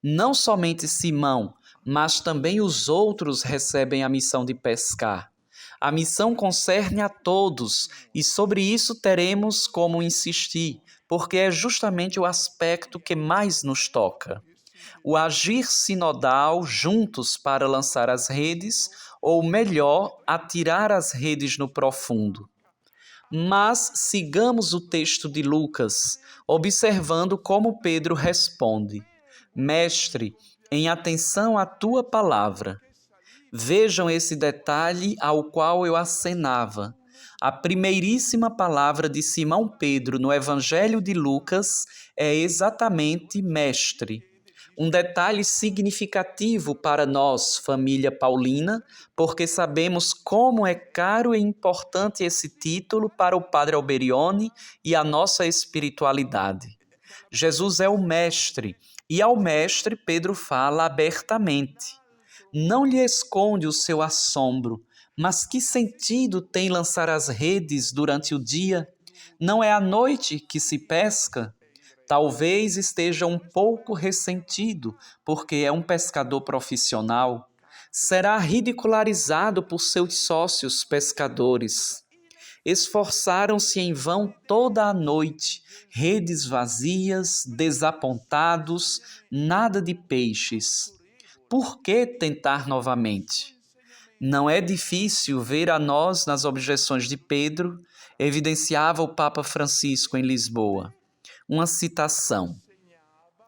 S5: Não somente Simão, mas também os outros recebem a missão de pescar. A missão concerne a todos, e sobre isso teremos como insistir, porque é justamente o aspecto que mais nos toca. O agir sinodal juntos para lançar as redes, ou melhor, atirar as redes no profundo. Mas sigamos o texto de Lucas, observando como Pedro responde: Mestre, em atenção à tua palavra. Vejam esse detalhe ao qual eu acenava. A primeiríssima palavra de Simão Pedro no Evangelho de Lucas é exatamente mestre. Um detalhe significativo para nós, família paulina, porque sabemos como é caro e importante esse título para o padre Alberione e a nossa espiritualidade. Jesus é o mestre, e ao mestre Pedro fala abertamente. Não lhe esconde o seu assombro, mas que sentido tem lançar as redes durante o dia? Não é à noite que se pesca? Talvez esteja um pouco ressentido, porque é um pescador profissional. Será ridicularizado por seus sócios pescadores. Esforçaram-se em vão toda a noite, redes vazias, desapontados, nada de peixes. Por que tentar novamente? Não é difícil ver a nós nas objeções de Pedro, evidenciava o Papa Francisco em Lisboa. Uma citação.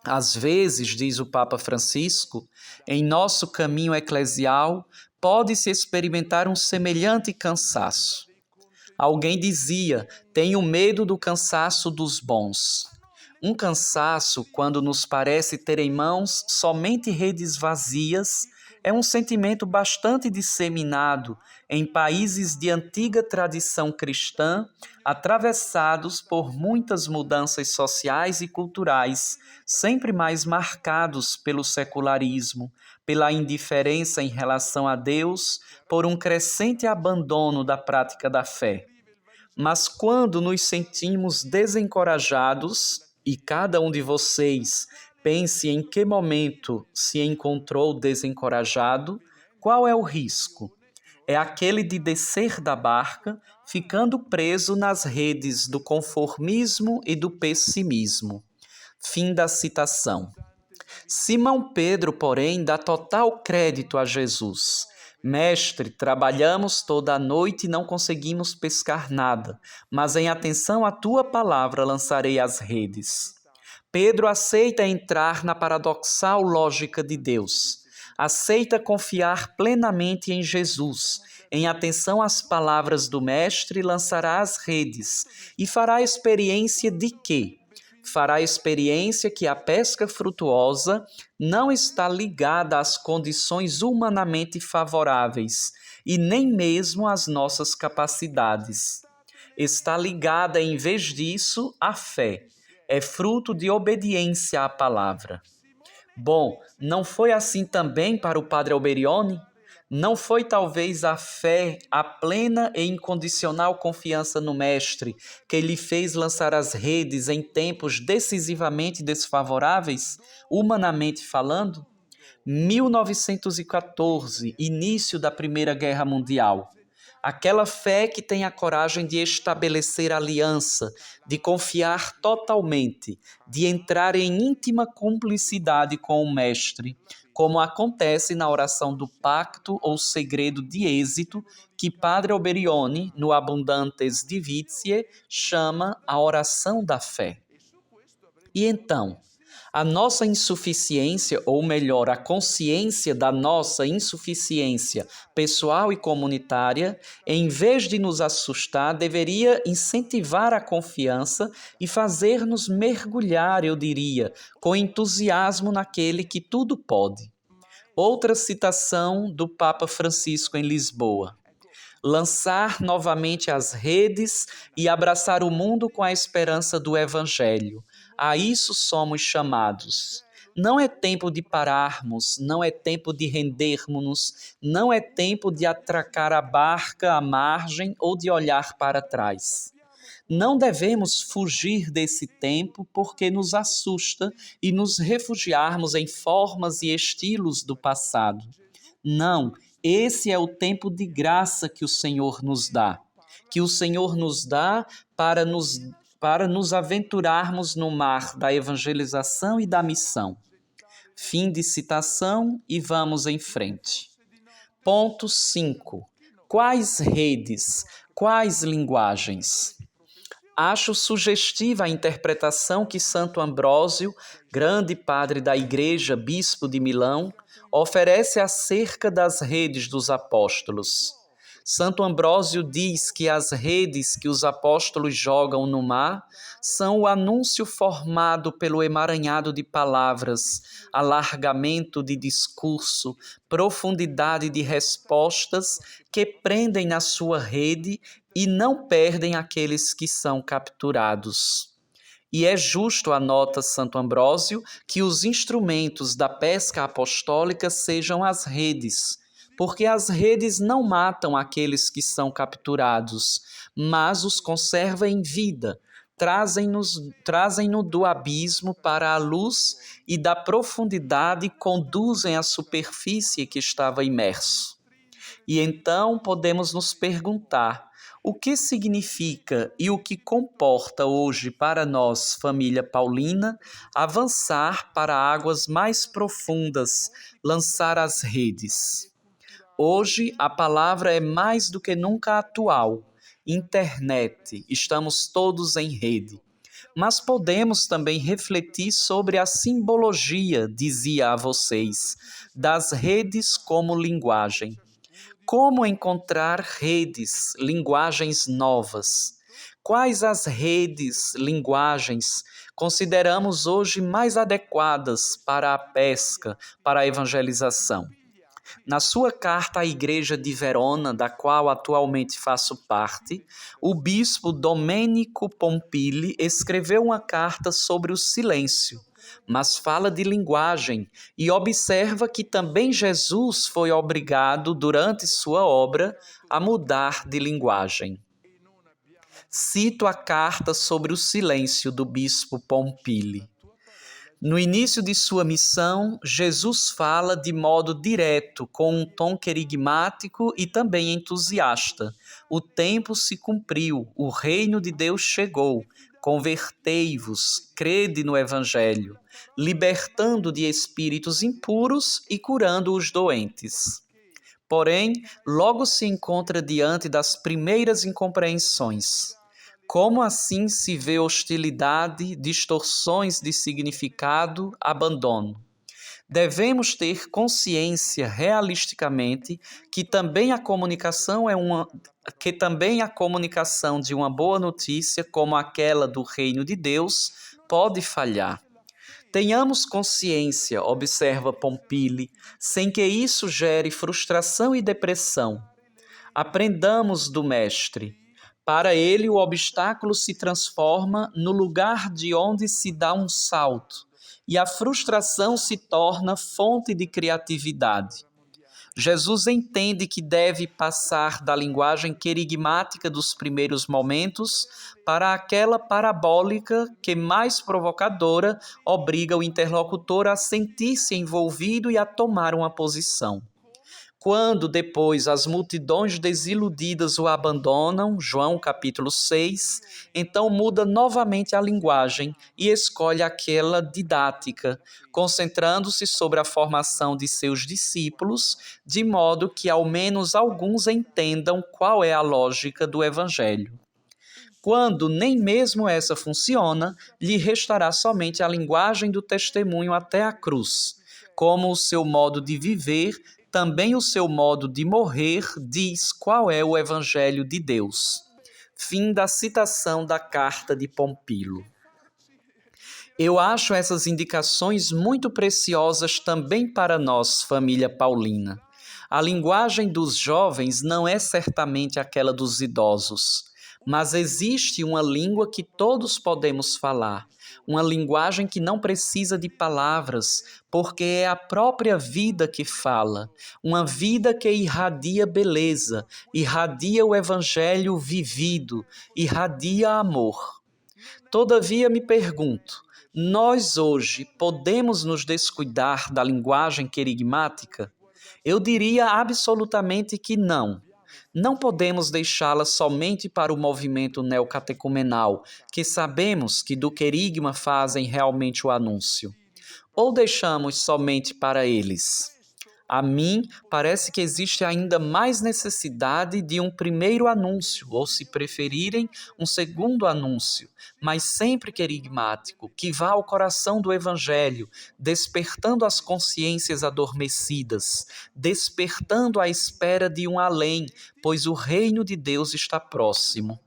S5: Às vezes, diz o Papa Francisco, em nosso caminho eclesial pode-se experimentar um semelhante cansaço. Alguém dizia, tenho medo do cansaço dos bons. Um cansaço, quando nos parece ter em mãos somente redes vazias, é um sentimento bastante disseminado em países de antiga tradição cristã, atravessados por muitas mudanças sociais e culturais, sempre mais marcados pelo secularismo, pela indiferença em relação a Deus, por um crescente abandono da prática da fé. Mas quando nos sentimos desencorajados, e cada um de vocês pense em que momento se encontrou desencorajado, qual é o risco? É aquele de descer da barca, ficando preso nas redes do conformismo e do pessimismo. Fim da citação. Simão Pedro, porém, dá total crédito a Jesus. Mestre, trabalhamos toda a noite e não conseguimos pescar nada, mas em atenção à tua palavra lançarei as redes. Pedro aceita entrar na paradoxal lógica de Deus. Aceita confiar plenamente em Jesus. Em atenção às palavras do Mestre, lançará as redes e fará a experiência de quê? Fará a experiência que a pesca frutuosa não está ligada às condições humanamente favoráveis e nem mesmo às nossas capacidades. Está ligada, em vez disso, à fé. É fruto de obediência à palavra. Bom, não foi assim também para o padre Alberione? Não foi talvez a fé, a plena e incondicional confiança no Mestre que lhe fez lançar as redes em tempos decisivamente desfavoráveis, humanamente falando? 1914, início da Primeira Guerra Mundial. Aquela fé que tem a coragem de estabelecer aliança, de confiar totalmente, de entrar em íntima cumplicidade com o Mestre, como acontece na oração do pacto ou segredo de êxito, que Padre Alberione, no Abundantes Divitiae, chama a oração da fé. E então, a nossa insuficiência, ou melhor, a consciência da nossa insuficiência pessoal e comunitária, em vez de nos assustar, deveria incentivar a confiança e fazer-nos mergulhar, eu diria, com entusiasmo naquele que tudo pode. Outra citação do Papa Francisco em Lisboa. Lançar novamente as redes e abraçar o mundo com a esperança do Evangelho. A isso somos chamados. Não é tempo de pararmos, não é tempo de rendermos-nos, não é tempo de atracar a barca à margem ou de olhar para trás. Não devemos fugir desse tempo porque nos assusta e nos refugiarmos em formas e estilos do passado. Não, esse é o tempo de graça que o Senhor nos dá. Que o Senhor nos dá para nos aventurarmos no mar da evangelização e da missão. Fim de citação e vamos em frente. Ponto 5. Quais redes? Quais linguagens? Acho sugestiva a interpretação que Santo Ambrósio, grande padre da Igreja, bispo de Milão, oferece acerca das redes dos apóstolos. Santo Ambrósio diz que as redes que os apóstolos jogam no mar são o anúncio formado pelo emaranhado de palavras, alargamento de discurso, profundidade de respostas que prendem na sua rede e não perdem aqueles que são capturados. E é justo, anota Santo Ambrósio, que os instrumentos da pesca apostólica sejam as redes, porque as redes não matam aqueles que são capturados, mas os conservam em vida, trazem-no do abismo para a luz e da profundidade conduzem à superfície que estava imerso. E então podemos nos perguntar, o que significa e o que comporta hoje para nós, família paulina, avançar para águas mais profundas, lançar as redes? Hoje, a palavra é mais do que nunca atual. Internet, estamos todos em rede. Mas podemos também refletir sobre a simbologia, dizia a vocês, das redes como linguagem. Como encontrar redes, linguagens novas? Quais as redes, linguagens, consideramos hoje mais adequadas para a pesca, para a evangelização? Na sua carta à Igreja de Verona, da qual atualmente faço parte, o bispo Domenico Pompili escreveu uma carta sobre o silêncio, mas fala de linguagem e observa que também Jesus foi obrigado, durante sua obra, a mudar de linguagem. Cito a carta sobre o silêncio do bispo Pompili. No início de sua missão, Jesus fala de modo direto, com um tom querigmático e também entusiasta. O tempo se cumpriu, o reino de Deus chegou. convertei-vos, crede no Evangelho, libertando de espíritos impuros e curando os doentes. Porém, logo se encontra diante das primeiras incompreensões. Como assim se vê hostilidade, distorções de significado, abandono? Devemos ter consciência realisticamente que também a comunicação de uma boa notícia, como aquela do reino de Deus, pode falhar. Tenhamos consciência, observa Pompili, sem que isso gere frustração e depressão. Aprendamos do Mestre. Para ele, o obstáculo se transforma no lugar de onde se dá um salto, e a frustração se torna fonte de criatividade. Jesus entende que deve passar da linguagem querigmática dos primeiros momentos para aquela parabólica que, mais provocadora, obriga o interlocutor a sentir-se envolvido e a tomar uma posição. Quando depois as multidões desiludidas o abandonam, João capítulo 6, então muda novamente a linguagem e escolhe aquela didática, concentrando-se sobre a formação de seus discípulos, de modo que ao menos alguns entendam qual é a lógica do Evangelho. Quando nem mesmo essa funciona, lhe restará somente a linguagem do testemunho até a cruz, como o seu modo de viver, também o seu modo de morrer diz qual é o Evangelho de Deus. Fim da citação da carta de Pompilo. Eu acho essas indicações muito preciosas também para nós, família paulina. A linguagem dos jovens não é certamente aquela dos idosos, mas existe uma língua que todos podemos falar, uma linguagem que não precisa de palavras, porque é a própria vida que fala, uma vida que irradia beleza, irradia o Evangelho vivido, irradia amor. Todavia me pergunto, nós hoje podemos nos descuidar da linguagem querigmática? Eu diria absolutamente que não. Não podemos deixá-la somente para o movimento neocatecumenal, que sabemos que do querigma fazem realmente o anúncio. Ou deixamos somente para eles? A mim, parece que existe ainda mais necessidade de um primeiro anúncio, ou, se preferirem, um segundo anúncio, mas sempre querigmático, que vá ao coração do Evangelho, despertando as consciências adormecidas, despertando a espera de um além, pois o reino de Deus está próximo.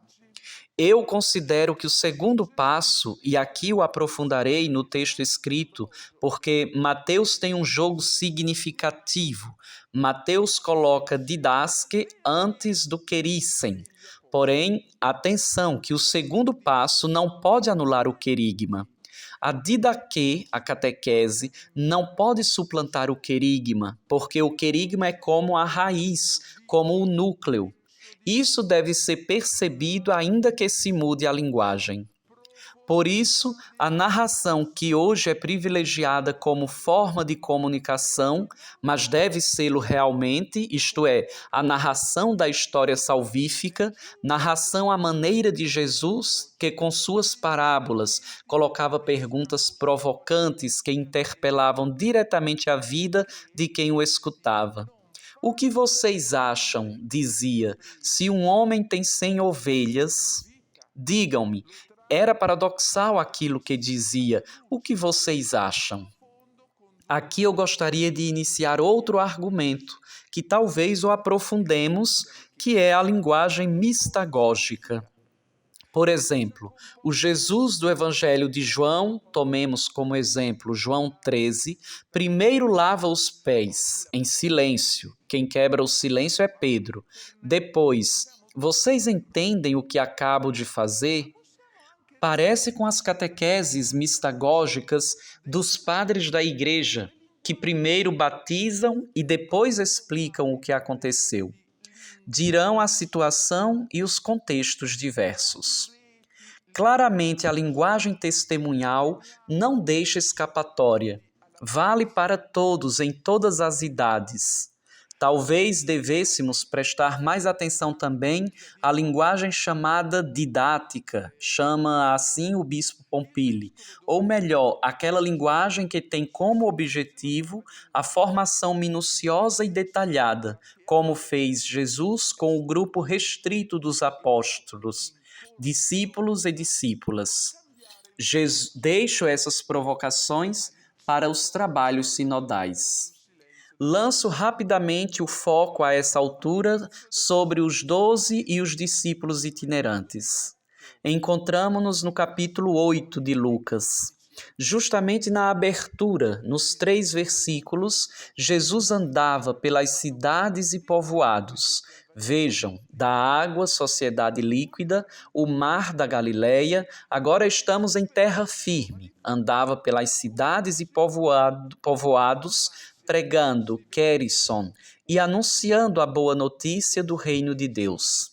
S5: Eu considero que o segundo passo, e aqui o aprofundarei no texto escrito, porque Mateus tem um jogo significativo. Mateus coloca didasque antes do querissen. Porém, atenção, que o segundo passo não pode anular o querigma. A didaquê, a catequese, não pode suplantar o querigma, porque o querigma é como a raiz, como o núcleo. Isso deve ser percebido ainda que se mude a linguagem. Por isso, a narração que hoje é privilegiada como forma de comunicação, mas deve sê-lo realmente, isto é, a narração da história salvífica, narração à maneira de Jesus, que com suas parábolas colocava perguntas provocantes que interpelavam diretamente a vida de quem o escutava. O que vocês acham, dizia, se um homem tem 100 ovelhas? Digam-me, era paradoxal aquilo que dizia. O que vocês acham? Aqui eu gostaria de iniciar outro argumento, que talvez o aprofundemos, que é a linguagem mistagógica. Por exemplo, o Jesus do Evangelho de João, tomemos como exemplo João 13, primeiro lava os pés, em silêncio. Quem quebra o silêncio é Pedro. Depois, vocês entendem o que acabo de fazer? Parece com as catequeses mistagógicas dos padres da igreja, que primeiro batizam e depois explicam o que aconteceu. Dirão a situação e os contextos diversos. Claramente, a linguagem testemunhal não deixa escapatória. Vale para todos em todas as idades. Talvez devêssemos prestar mais atenção também à linguagem chamada didática, chama assim o bispo Pompili, ou melhor, aquela linguagem que tem como objetivo a formação minuciosa e detalhada, como fez Jesus com o grupo restrito dos apóstolos, discípulos e discípulas. Deixo essas provocações para os trabalhos sinodais. Lanço rapidamente o foco a essa altura sobre os 12 e os discípulos itinerantes. Encontramos-nos no capítulo 8 de Lucas. Justamente na abertura, nos 3 versículos, Jesus andava pelas cidades e povoados. Vejam, da água, sociedade líquida, o mar da Galileia, agora estamos em terra firme. Andava pelas cidades e povoados, pregando Kérison e anunciando a boa notícia do reino de Deus.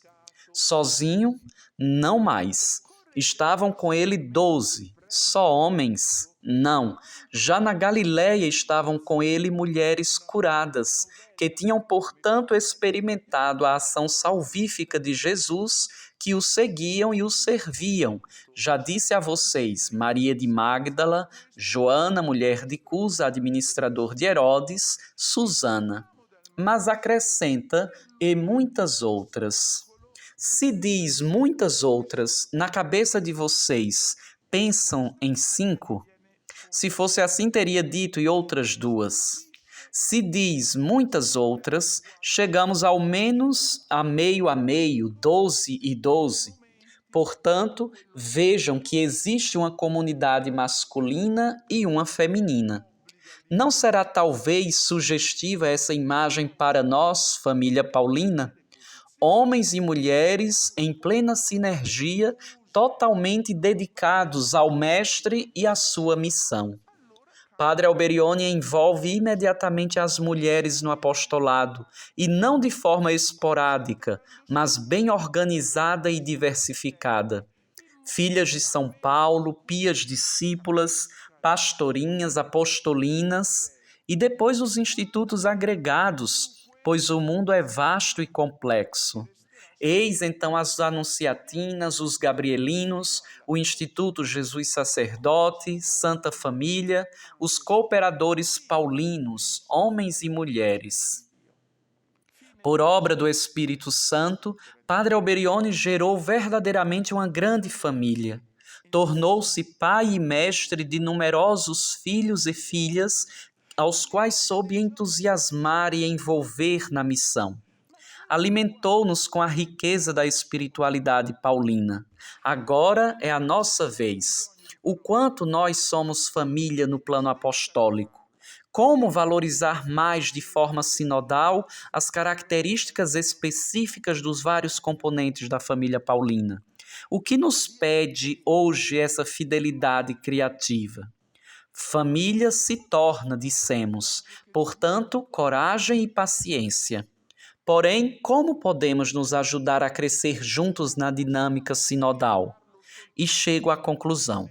S5: Sozinho, não mais. Estavam com ele 12. Só homens? Não. Já na Galileia estavam com ele mulheres curadas, que tinham, portanto, experimentado a ação salvífica de Jesus, que o seguiam e o serviam. Já disse a vocês, Maria de Magdala, Joana, mulher de Cusa, administrador de Herodes, Susana. Mas acrescenta, e muitas outras. Se diz muitas outras, na cabeça de vocês, pensam em 5? Se fosse assim, teria dito e outras 2. Se diz muitas outras, chegamos ao menos a meio, 12 e 12. Portanto, vejam que existe uma comunidade masculina e uma feminina. Não será talvez sugestiva essa imagem para nós, família paulina? Homens e mulheres em plena sinergia, totalmente dedicados ao Mestre e à sua missão. Padre Alberione envolve imediatamente as mulheres no apostolado, e não de forma esporádica, mas bem organizada e diversificada. Filhas de São Paulo, pias discípulas, pastorinhas, apostolinas, e depois os institutos agregados, pois o mundo é vasto e complexo. Eis então as anunciatinas, os gabrielinos, o Instituto Jesus Sacerdote, Santa Família, os cooperadores paulinos, homens e mulheres. Por obra do Espírito Santo, Padre Alberione gerou verdadeiramente uma grande família. Tornou-se pai e mestre de numerosos filhos e filhas, aos quais soube entusiasmar e envolver na missão. Alimentou-nos com a riqueza da espiritualidade paulina. Agora é a nossa vez. O quanto nós somos família no plano apostólico. Como valorizar mais de forma sinodal as características específicas dos vários componentes da família paulina? O que nos pede hoje essa fidelidade criativa? Família se torna, dissemos, portanto, coragem e paciência. Porém, como podemos nos ajudar a crescer juntos na dinâmica sinodal? E chego à conclusão.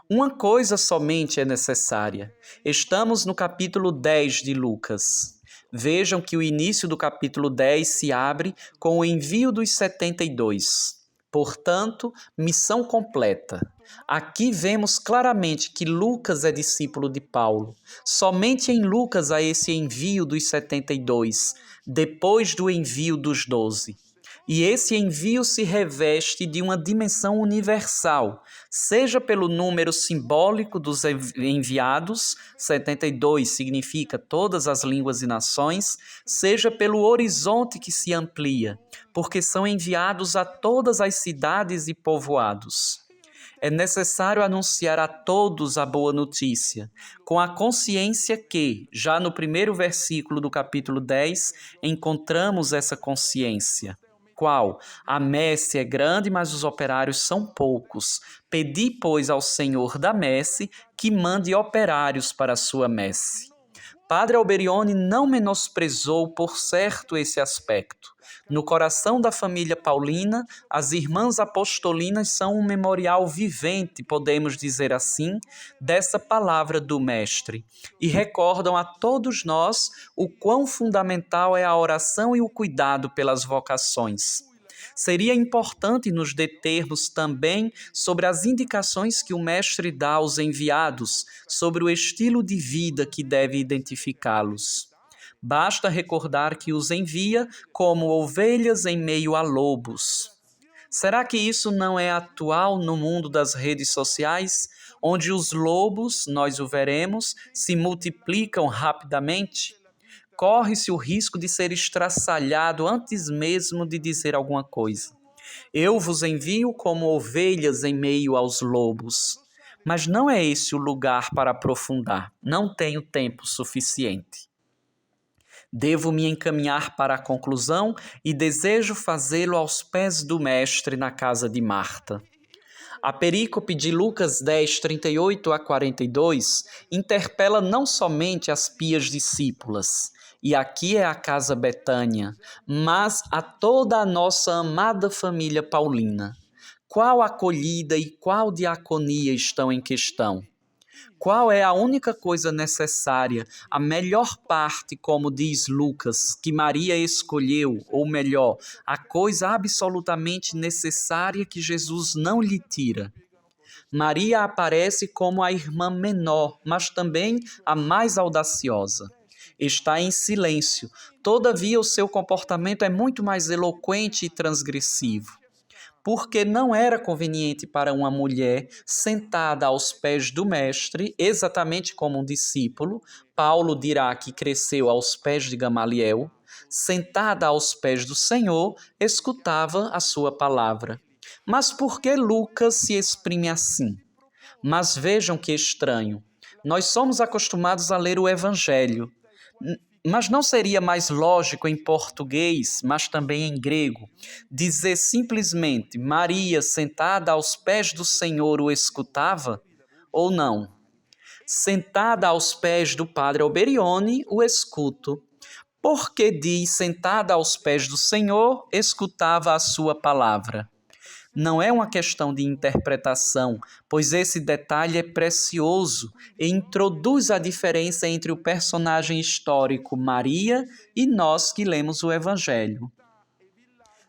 S5: Uma coisa somente é necessária. Estamos no capítulo 10 de Lucas. Vejam que o início do capítulo 10 se abre com o envio dos 72. Portanto, missão completa. Aqui vemos claramente que Lucas é discípulo de Paulo. Somente em Lucas há esse envio dos 72, depois do envio dos 12. E esse envio se reveste de uma dimensão universal, seja pelo número simbólico dos enviados, 72 significa todas as línguas e nações, seja pelo horizonte que se amplia, porque são enviados a todas as cidades e povoados. É necessário anunciar a todos a boa notícia, com a consciência que, já no primeiro versículo do capítulo 10, encontramos essa consciência. Qual? A messe é grande, mas os operários são poucos. Pedi, pois, ao Senhor da messe que mande operários para a sua messe. Padre Alberione não menosprezou, por certo, esse aspecto. No coração da família paulina, as irmãs apostolinas são um memorial vivente, podemos dizer assim, dessa palavra do Mestre, e recordam a todos nós o quão fundamental é a oração e o cuidado pelas vocações. Seria importante nos determos também sobre as indicações que o Mestre dá aos enviados, sobre o estilo de vida que deve identificá-los. Basta recordar que os envia como ovelhas em meio a lobos. Será que isso não é atual no mundo das redes sociais, onde os lobos, nós o veremos, se multiplicam rapidamente? Corre-se o risco de ser estraçalhado antes mesmo de dizer alguma coisa. Eu vos envio como ovelhas em meio aos lobos. Mas não é esse o lugar para aprofundar. Não tenho tempo suficiente. Devo me encaminhar para a conclusão e desejo fazê-lo aos pés do Mestre na casa de Marta. A perícope de Lucas 10, 38 a 42 interpela não somente as pias discípulas, e aqui é a casa Betânia, mas a toda a nossa amada família paulina. Qual acolhida e qual diaconia estão em questão? Qual é a única coisa necessária, a melhor parte, como diz Lucas, que Maria escolheu, ou melhor, a coisa absolutamente necessária que Jesus não lhe tira? Maria aparece como a irmã menor, mas também a mais audaciosa. Está em silêncio, todavia o seu comportamento é muito mais eloquente e transgressivo. Porque não era conveniente para uma mulher sentada aos pés do Mestre, exatamente como um discípulo, Paulo dirá que cresceu aos pés de Gamaliel, sentada aos pés do Senhor, escutava a sua palavra. Mas por que Lucas se exprime assim? Mas vejam que estranho. Nós somos acostumados a ler o Evangelho. Mas não seria mais lógico em português, mas também em grego, dizer simplesmente Maria sentada aos pés do Senhor o escutava? Ou não? Sentada aos pés do Padre Alberione o escuto. Porque diz sentada aos pés do Senhor escutava a sua palavra? Não é uma questão de interpretação, pois esse detalhe é precioso e introduz a diferença entre o personagem histórico Maria e nós que lemos o Evangelho.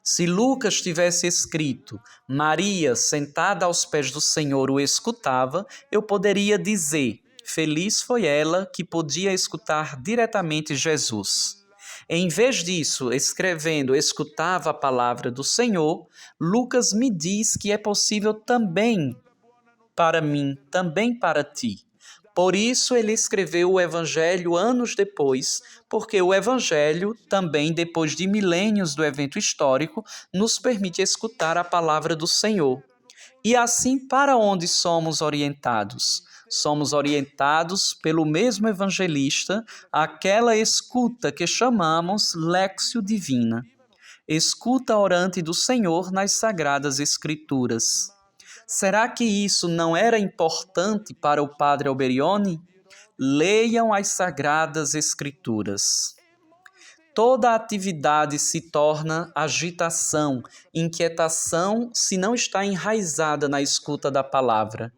S5: Se Lucas tivesse escrito Maria sentada aos pés do Senhor o escutava, eu poderia dizer, feliz foi ela que podia escutar diretamente Jesus. Em vez disso, escrevendo escutava a palavra do Senhor, Lucas me diz que é possível também para mim, também para ti. Por isso ele escreveu o Evangelho anos depois, porque o Evangelho, também depois de milênios do evento histórico, nos permite escutar a palavra do Senhor. E assim, para onde somos orientados? Somos orientados pelo mesmo evangelista àquela escuta que chamamos Lectio Divina, escuta orante do Senhor nas Sagradas Escrituras. Será que isso não era importante para o Padre Alberione? Leiam as Sagradas Escrituras. Toda atividade se torna agitação, inquietação, se não está enraizada na escuta da palavra.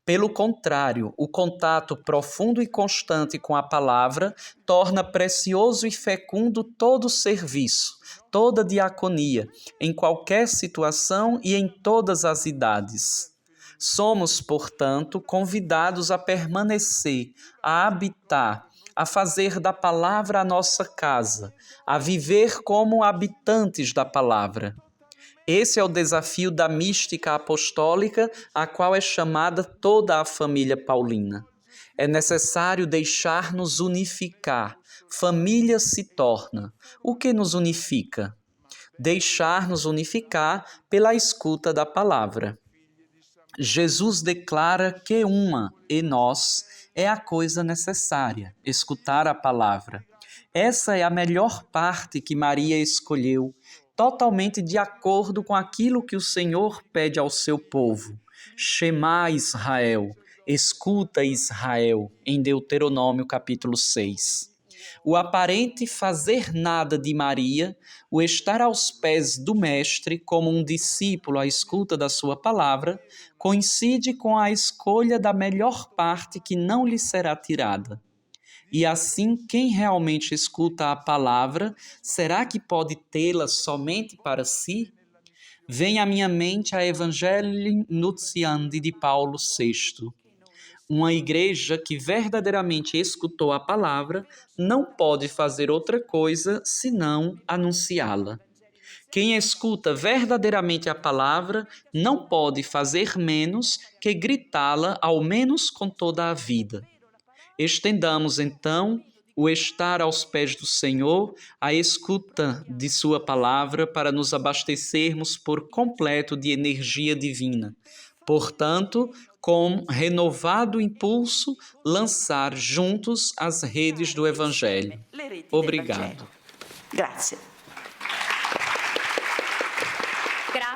S5: Pelo contrário, o contato profundo e constante com a palavra torna precioso e fecundo todo serviço, toda diaconia, em qualquer situação e em todas as idades. Somos, portanto, convidados a permanecer, a habitar, a fazer da palavra a nossa casa, a viver como habitantes da palavra. Esse é o desafio da mística apostólica, a qual é chamada toda a família paulina. É necessário deixar-nos unificar. Família se torna. O que nos unifica? Deixar-nos unificar pela escuta da palavra. Jesus declara que uma, e nós, é a coisa necessária, escutar a palavra. Essa é a melhor parte que Maria escolheu, totalmente de acordo com aquilo que o Senhor pede ao seu povo. Shema Israel, Escuta, Israel, em Deuteronômio capítulo 6. O aparente fazer nada de Maria, o estar aos pés do Mestre como um discípulo à escuta da sua palavra, coincide com a escolha da melhor parte que não lhe será tirada. E assim, quem realmente escuta a palavra, será que pode tê-la somente para si? Vem à minha mente a Evangelii Nuntiandi de Paulo VI. Uma igreja que verdadeiramente escutou a palavra não pode fazer outra coisa senão anunciá-la. Quem escuta verdadeiramente a palavra não pode fazer menos que gritá-la, ao menos com toda a vida. Estendamos, então, o estar aos pés do Senhor, a escuta de sua palavra para nos abastecermos por completo de energia divina. Portanto, com renovado impulso, lançar juntos as redes do Evangelho. Obrigado.
S7: Grazie.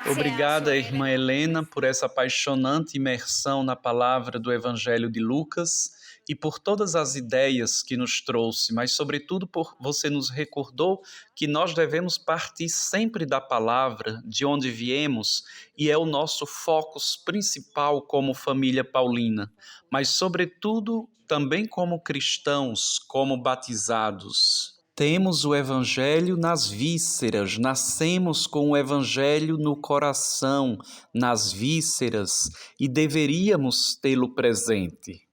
S2: Obrigada, irmã Helena, por essa apaixonante imersão na palavra do Evangelho de Lucas e por todas as ideias que nos trouxe, mas sobretudo por você nos recordou que nós devemos partir sempre da palavra, de onde viemos, e é o nosso foco principal como família paulina, mas sobretudo também como cristãos, como batizados. Temos o Evangelho nas vísceras, nascemos com o Evangelho no coração, nas vísceras, e deveríamos tê-lo presente.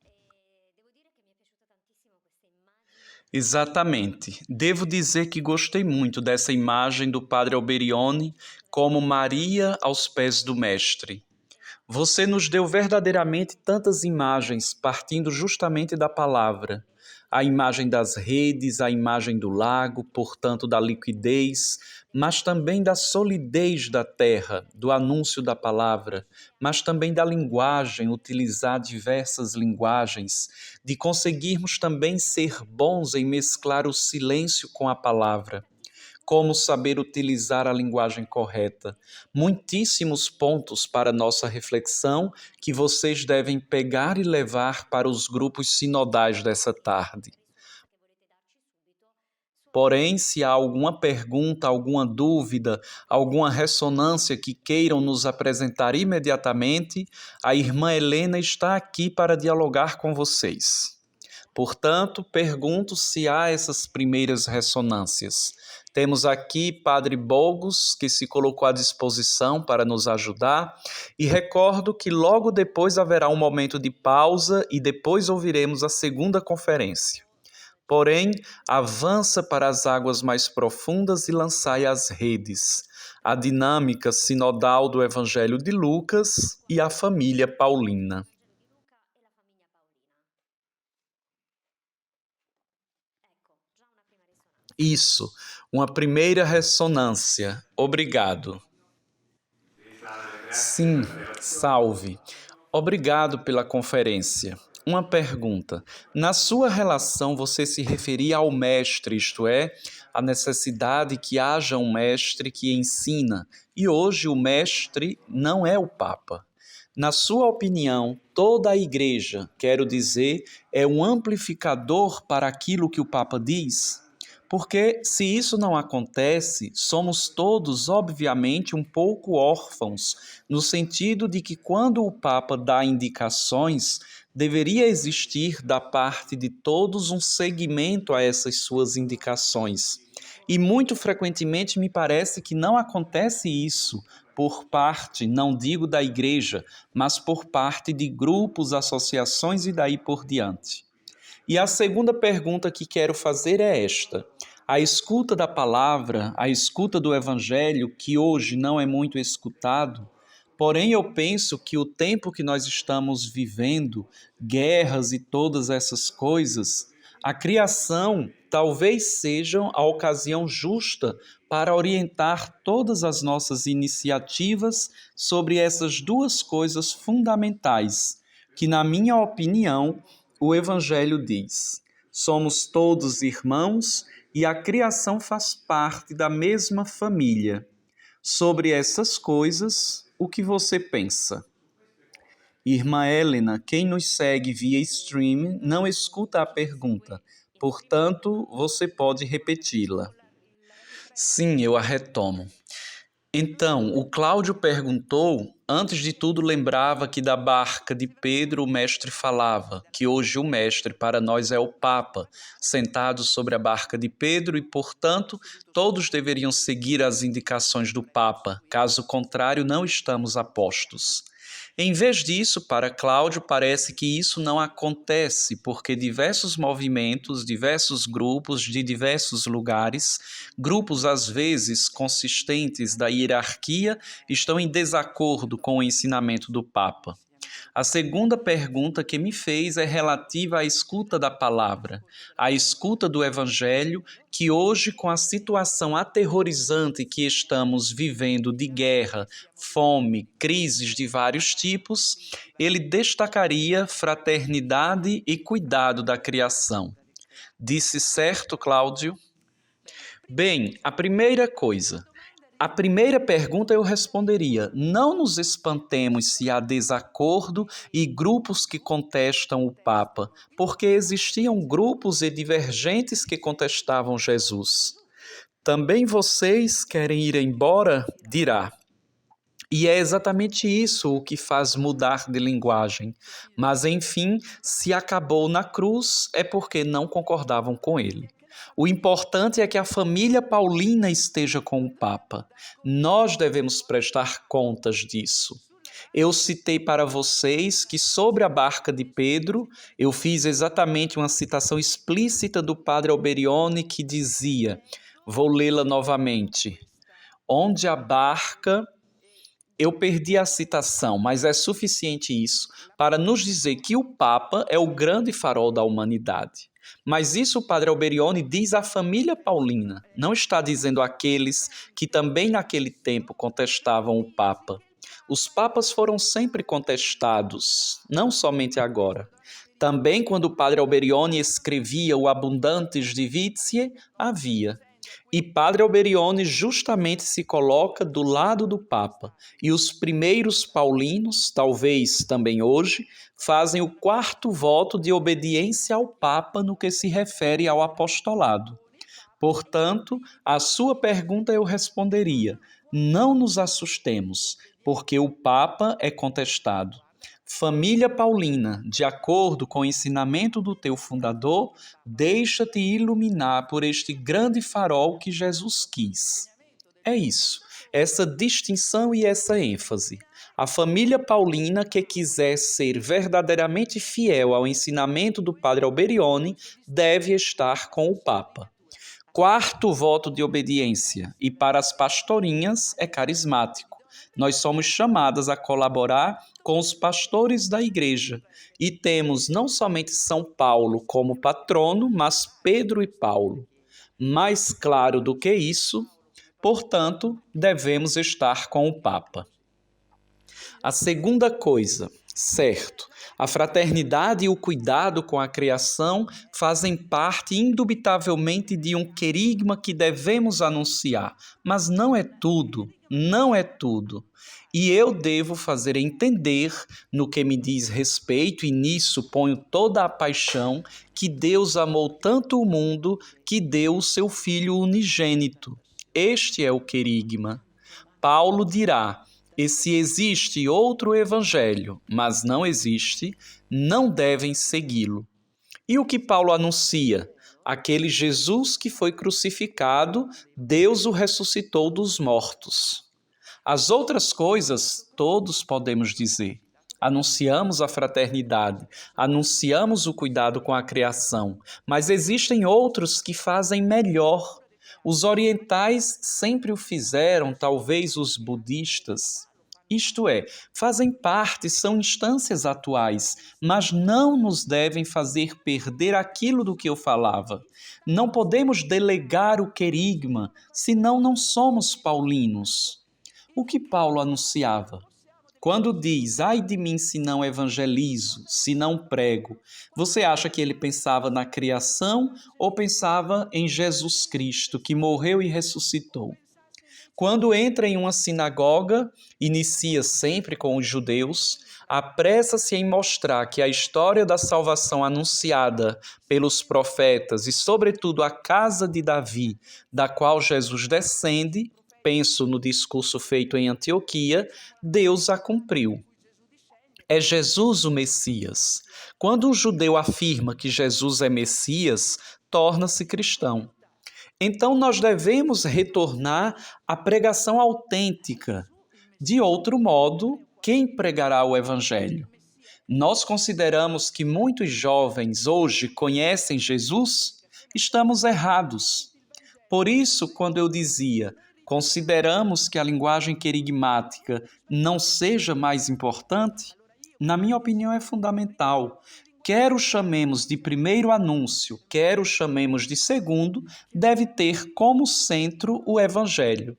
S2: Exatamente. Devo dizer que gostei muito dessa imagem do Padre Alberione como Maria aos pés do Mestre. Você nos deu verdadeiramente tantas imagens, partindo justamente da palavra. A imagem das redes, a imagem do lago, portanto da liquidez, mas também da solidez da terra, do anúncio da palavra, mas também da linguagem, utilizar diversas linguagens, de conseguirmos também ser bons em mesclar o silêncio com a palavra. Como saber utilizar a linguagem correta. Muitíssimos pontos para nossa reflexão que vocês devem pegar e levar para os grupos sinodais dessa tarde. Porém, se há alguma pergunta, alguma dúvida, alguma ressonância que queiram nos apresentar imediatamente, a irmã Helena está aqui para dialogar com vocês. Portanto, pergunto se há essas primeiras ressonâncias. Temos aqui Padre Bogos, que se colocou à disposição para nos ajudar, e recordo que logo depois haverá um momento de pausa e depois ouviremos a segunda conferência. Porém, avança para as águas mais profundas e lançai as redes. A dinâmica sinodal do Evangelho de Lucas e a família paulina. Isso, uma primeira ressonância. Obrigado. Sim, salve. Obrigado pela conferência. Uma pergunta. Na sua relação, você se referia ao mestre, isto é, a necessidade que haja um mestre que ensina. E hoje o mestre não é o Papa. Na sua opinião, toda a igreja, quero dizer, é um amplificador para aquilo que o Papa diz? Porque, se isso não acontece, somos todos, obviamente, um pouco órfãos, no sentido de que quando o Papa dá indicações, deveria existir da parte de todos um seguimento a essas suas indicações. E muito frequentemente me parece que não acontece isso por parte, não digo da igreja, mas por parte de grupos, associações e daí por diante. E a segunda pergunta que quero fazer é esta. A escuta da palavra, a escuta do Evangelho, que hoje não é muito escutado, porém eu penso que o tempo que nós estamos vivendo, guerras e todas essas coisas, a criação talvez seja a ocasião justa para orientar todas as nossas iniciativas sobre essas duas coisas fundamentais, que, na minha opinião, o Evangelho diz: somos todos irmãos e a criação faz parte da mesma família. Sobre essas coisas, o que você pensa?
S5: Irmã Helena, quem nos segue via stream não escuta a pergunta, portanto, você pode repeti-la. Sim, eu a retomo. Então, o Cláudio perguntou, antes de tudo lembrava que da barca de Pedro o mestre falava, que hoje o mestre para nós é o Papa, sentado sobre a barca de Pedro e, portanto, todos deveriam seguir as indicações do Papa, caso contrário não estamos a postos. Em vez disso, para Cláudio, parece que isso não acontece, porque diversos movimentos, diversos grupos de diversos lugares, grupos às vezes consistentes da hierarquia, estão em desacordo com o ensinamento do Papa. A segunda pergunta que me fez é relativa à escuta da palavra, à escuta do Evangelho, que hoje, com a situação aterrorizante que estamos vivendo de guerra, fome, crises de vários tipos, ele destacaria fraternidade e cuidado da criação. Disse certo, Cláudio? Bem, a primeira pergunta eu responderia: não nos espantemos se há desacordo e grupos que contestam o Papa, porque existiam grupos e divergentes que contestavam Jesus. Também vocês querem ir embora? Dirá. E é exatamente isso o que faz mudar de linguagem. Mas, enfim, se acabou na cruz, é porque não concordavam com ele. O importante é que a família paulina esteja com o Papa. Nós devemos prestar contas disso. Eu citei para vocês que sobre a barca de Pedro, eu fiz exatamente uma citação explícita do padre Alberione que dizia, vou lê-la novamente, onde a barca... Eu perdi a citação, mas é suficiente isso para nos dizer que o Papa é o grande farol da humanidade. Mas isso o padre Alberione diz à família paulina, não está dizendo àqueles que também naquele tempo contestavam o Papa. Os papas foram sempre contestados, não somente agora. Também quando o padre Alberione escrevia o Abundantes Divitiae, havia. E padre Alberione justamente se coloca do lado do Papa. E os primeiros paulinos, talvez também hoje, fazem o 4º voto de obediência ao Papa no que se refere ao apostolado. Portanto, à sua pergunta eu responderia, não nos assustemos, porque o Papa é contestado. Família paulina, de acordo com o ensinamento do teu fundador, deixa-te iluminar por este grande farol que Jesus quis. É isso, essa distinção e essa ênfase. A família paulina que quiser ser verdadeiramente fiel ao ensinamento do padre Alberione deve estar com o Papa. 4º voto de obediência, e para as pastorinhas é carismático. Nós somos chamadas a colaborar com os pastores da igreja e temos não somente São Paulo como patrono, mas Pedro e Paulo. Mais claro do que isso, portanto, devemos estar com o Papa. A segunda coisa, certo, a fraternidade e o cuidado com a criação fazem parte indubitavelmente de um querigma que devemos anunciar, mas não é tudo, não é tudo. E eu devo fazer entender, no que me diz respeito, e nisso ponho toda a paixão, que Deus amou tanto o mundo que deu o seu Filho unigênito. Este é o querigma. Paulo dirá, e se existe outro evangelho, mas não existe, não devem segui-lo. E o que Paulo anuncia? Aquele Jesus que foi crucificado, Deus o ressuscitou dos mortos. As outras coisas, todos podemos dizer. Anunciamos a fraternidade, anunciamos o cuidado com a criação, mas existem outros que fazem melhor. Os orientais sempre o fizeram, talvez os budistas. Isto é, fazem parte, são instâncias atuais, mas não nos devem fazer perder aquilo do que eu falava. Não podemos delegar o querigma, senão não somos paulinos. O que Paulo anunciava? Quando diz, ai de mim se não evangelizo, se não prego, você acha que ele pensava na criação ou pensava em Jesus Cristo, que morreu e ressuscitou? Quando entra em uma sinagoga, inicia sempre com os judeus, apressa-se em mostrar que a história da salvação anunciada pelos profetas e, sobretudo, a casa de Davi, da qual Jesus descende, penso no discurso feito em Antioquia, Deus a cumpriu. É Jesus o Messias. Quando um judeu afirma que Jesus é Messias, torna-se cristão. Então nós devemos retornar à pregação autêntica. De outro modo, quem pregará o Evangelho? Nós consideramos que muitos jovens hoje conhecem Jesus? Estamos errados. Por isso, quando eu dizia, consideramos que a linguagem querigmática não seja mais importante, na minha opinião é fundamental. Quer o chamemos de primeiro anúncio, quer o chamemos de segundo, deve ter como centro o Evangelho.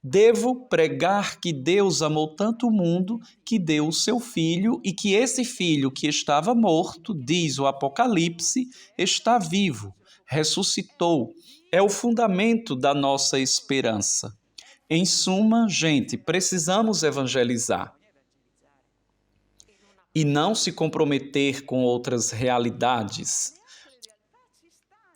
S5: Devo pregar que Deus amou tanto o mundo que deu o seu Filho e que esse Filho que estava morto, diz o Apocalipse, está vivo, ressuscitou. É o fundamento da nossa esperança. Em suma, gente, precisamos evangelizar. E não se comprometer com outras realidades.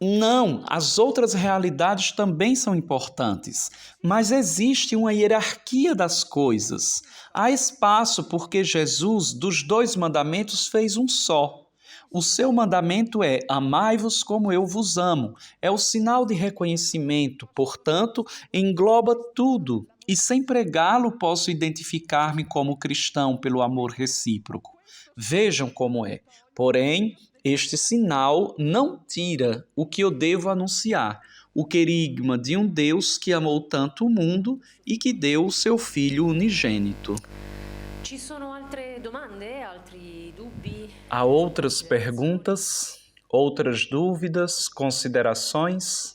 S5: Não, as outras realidades também são importantes, mas existe uma hierarquia das coisas. Há espaço porque Jesus, dos 2 mandamentos, fez um só. O seu mandamento é: amai-vos como eu vos amo. É o sinal de reconhecimento, portanto, engloba tudo. E sem pregá-lo, posso identificar-me como cristão pelo amor recíproco. Vejam como é. Porém, este sinal não tira o que eu devo anunciar, o querigma de um Deus que amou tanto o mundo e que deu o seu Filho unigênito.
S6: Ci sono altre domande, altri dubbi?
S5: Há outras perguntas, outras dúvidas, considerações?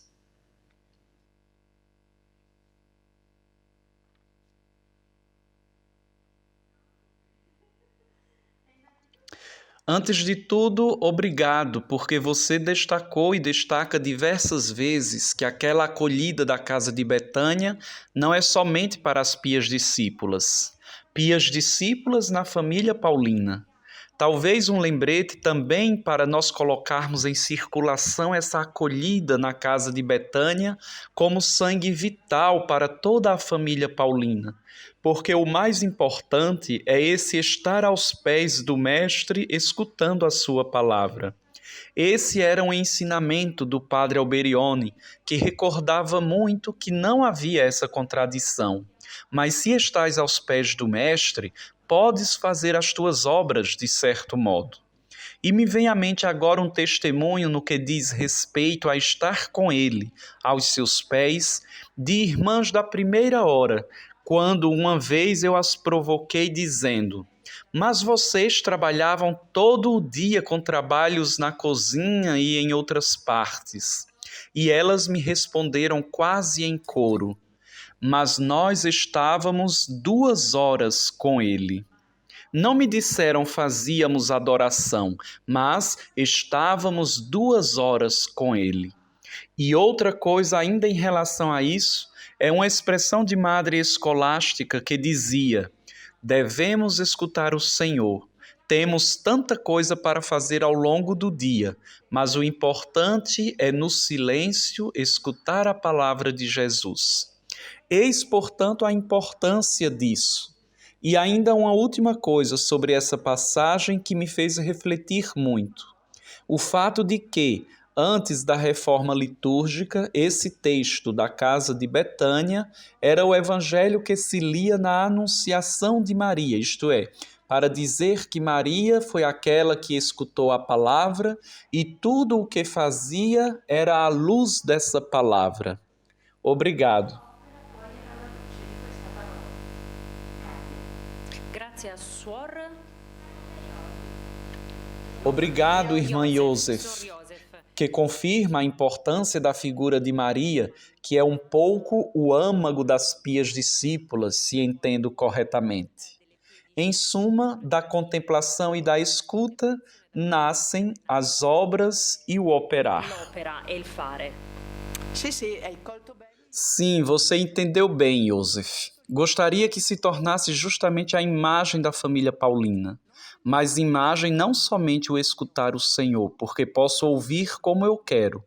S5: Antes de tudo, obrigado, porque você destacou e destaca diversas vezes que aquela acolhida da casa de Betânia não é somente para as pias discípulas. Pias discípulas na família paulina. Talvez um lembrete também para nós colocarmos em circulação essa acolhida na casa de Betânia como sangue vital para toda a família paulina. Porque o mais importante é esse estar aos pés do Mestre escutando a sua palavra. Esse era um ensinamento do padre Alberione, que recordava muito que não havia essa contradição. Mas se estás aos pés do Mestre, podes fazer as tuas obras de certo modo. E me vem à mente agora um testemunho no que diz respeito a estar com ele, aos seus pés, de irmãs da primeira hora, quando uma vez eu as provoquei dizendo: mas vocês trabalhavam todo o dia com trabalhos na cozinha e em outras partes. E elas me responderam quase em coro: mas nós estávamos 2 horas com ele. Não me disseram fazíamos adoração, mas estávamos 2 horas com ele. E outra coisa ainda em relação a isso, é uma expressão de Madre Escolástica que dizia: devemos escutar o Senhor. Temos tanta coisa para fazer ao longo do dia, mas o importante é no silêncio escutar a palavra de Jesus. Eis, portanto, a importância disso. E ainda uma última coisa sobre essa passagem que me fez refletir muito. O fato de que, antes da reforma litúrgica, esse texto da casa de Betânia era o evangelho que se lia na Anunciação de Maria, isto é, para dizer que Maria foi aquela que escutou a palavra e tudo o que fazia era à luz dessa palavra. Obrigado. Obrigado, irmã Joseph, que confirma a importância da figura de Maria, que é um pouco o âmago das pias discípulas, se entendo corretamente. Em suma, da contemplação e da escuta nascem as obras e o operar. Sim, você entendeu bem, Joseph. Gostaria que se tornasse justamente a imagem da família Paulina. Mas imagem não somente o escutar o Senhor, porque posso ouvir como eu quero.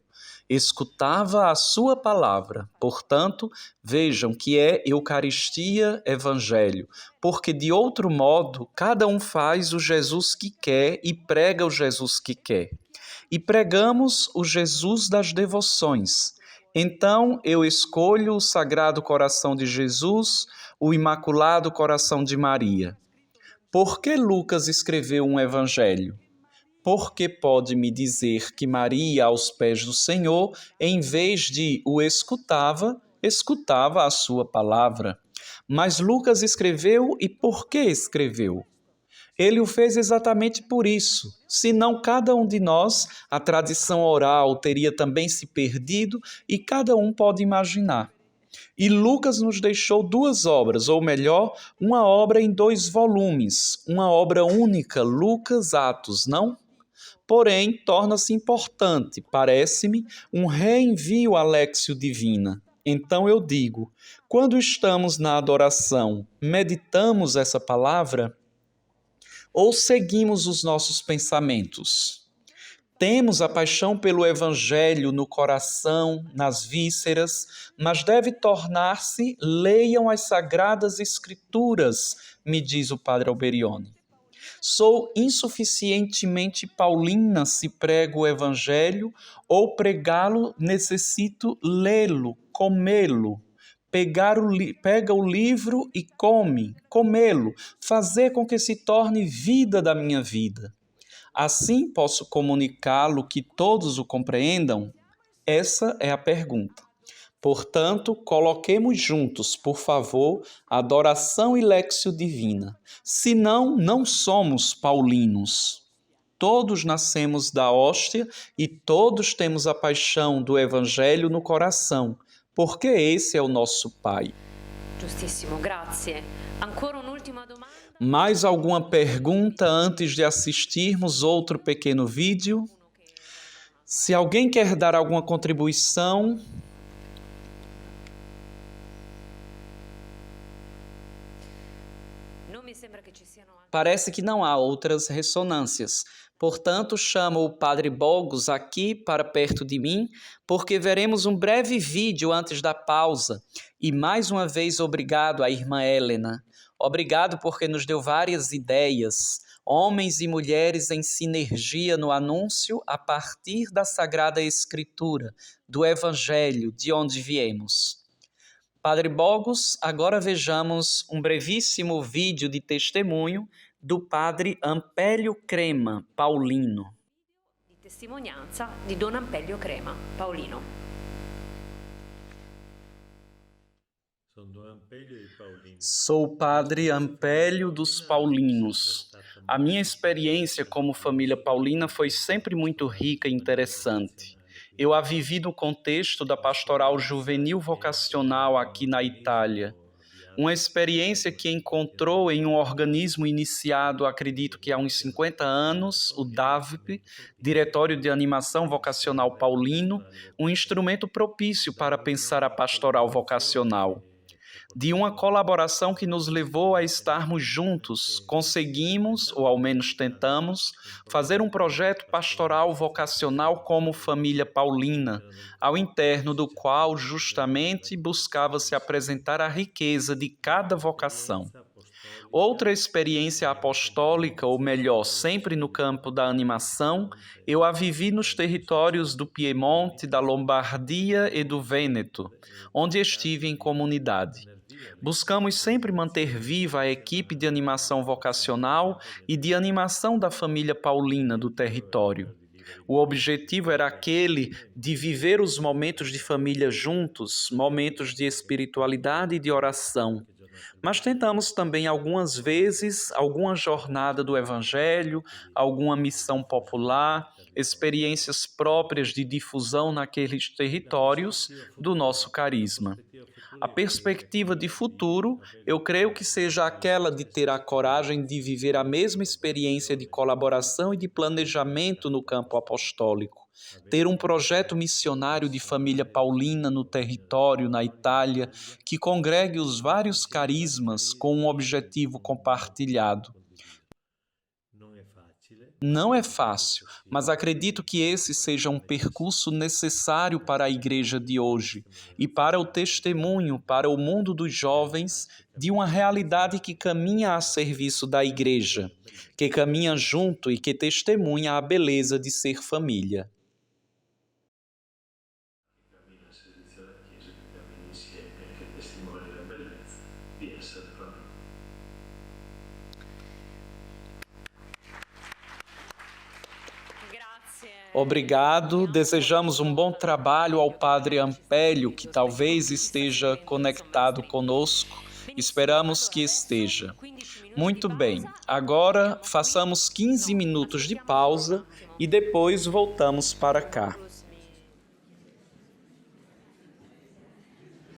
S5: Escutava a sua palavra. Portanto, vejam que é Eucaristia, Evangelho, porque de outro modo, cada um faz o Jesus que quer e prega o Jesus que quer. E pregamos o Jesus das devoções. Então, eu escolho o Sagrado Coração de Jesus, o Imaculado Coração de Maria. Por que Lucas escreveu um evangelho? Porque pode me dizer que Maria, aos pés do Senhor, em vez de o escutava, escutava a sua palavra. Mas Lucas escreveu e por que escreveu? Ele o fez exatamente por isso. Senão cada um de nós, a tradição oral teria também se perdido e cada um pode imaginar. E Lucas nos deixou 2 obras, ou melhor, uma obra em 2 volumes, uma obra única, Lucas Atos, não? Porém, torna-se importante, parece-me, um reenvio à Léxio Divina. Então eu digo, quando estamos na adoração, meditamos essa palavra ou seguimos os nossos pensamentos? Temos a paixão pelo Evangelho no coração, nas vísceras, mas deve tornar-se, leiam as Sagradas Escrituras, me diz o padre Alberione. Sou insuficientemente paulina se prego o Evangelho, ou pregá-lo necessito lê-lo, comê-lo. Pega o livro e comê-lo, fazer com que se torne vida da minha vida. Assim posso comunicá-lo que todos o compreendam? Essa é a pergunta. Portanto, coloquemos juntos, por favor, adoração e léxio divina. Senão, não somos paulinos. Todos nascemos da hóstia e todos temos a paixão do Evangelho no coração, porque esse é o nosso Pai.
S6: Giustissimo, grazie. Ancora un'ultima domanda.
S5: Mais alguma pergunta antes de assistirmos outro pequeno vídeo? Se alguém quer dar alguma contribuição... Parece que não há outras ressonâncias. Portanto, chamo o Padre Bogos aqui para perto de mim, porque veremos um breve vídeo antes da pausa. E mais uma vez, obrigado à irmã Helena. Obrigado porque nos deu várias ideias, homens e mulheres em sinergia no anúncio a partir da Sagrada Escritura, do Evangelho, de onde viemos. Padre Bogos, agora vejamos um brevíssimo vídeo de testemunho do Padre Ampélio Crema, paulino.
S6: Di testimonianza di Don Ampelio Crema, paulino.
S5: Sou o Padre Ampélio dos Paulinos. A minha experiência como família paulina foi sempre muito rica e interessante. Eu a vivi no contexto da pastoral juvenil vocacional aqui na Itália. Uma experiência que encontrou em um organismo iniciado, acredito que há uns 50 anos, o DAVP, Diretório de Animação Vocacional Paulino, um instrumento propício para pensar a pastoral vocacional. De uma colaboração que nos levou a estarmos juntos, conseguimos, ou ao menos tentamos, fazer um projeto pastoral vocacional como família paulina, ao interno do qual justamente buscava-se apresentar a riqueza de cada vocação. Outra experiência apostólica, ou melhor, sempre no campo da animação, eu a vivi nos territórios do Piemonte, da Lombardia e do Vêneto, onde estive em comunidade. Buscamos sempre manter viva a equipe de animação vocacional e de animação da família paulina do território. O objetivo era aquele de viver os momentos de família juntos, momentos de espiritualidade e de oração. Mas tentamos também algumas vezes alguma jornada do Evangelho, alguma missão popular, experiências próprias de difusão naqueles territórios do nosso carisma. A perspectiva de futuro, eu creio que seja aquela de ter a coragem de viver a mesma experiência de colaboração e de planejamento no campo apostólico, ter um projeto missionário de família paulina no território, na Itália, que congregue os vários carismas com um objetivo compartilhado. Não é fácil, mas acredito que esse seja um percurso necessário para a igreja de hoje e para o testemunho para o mundo dos jovens de uma realidade que caminha a serviço da igreja, que caminha junto e que testemunha a beleza de ser família. Obrigado, desejamos um bom trabalho ao Padre Ampélio, que talvez esteja conectado conosco. Esperamos que esteja. Muito bem, agora façamos 15 minutos de pausa e depois voltamos para cá.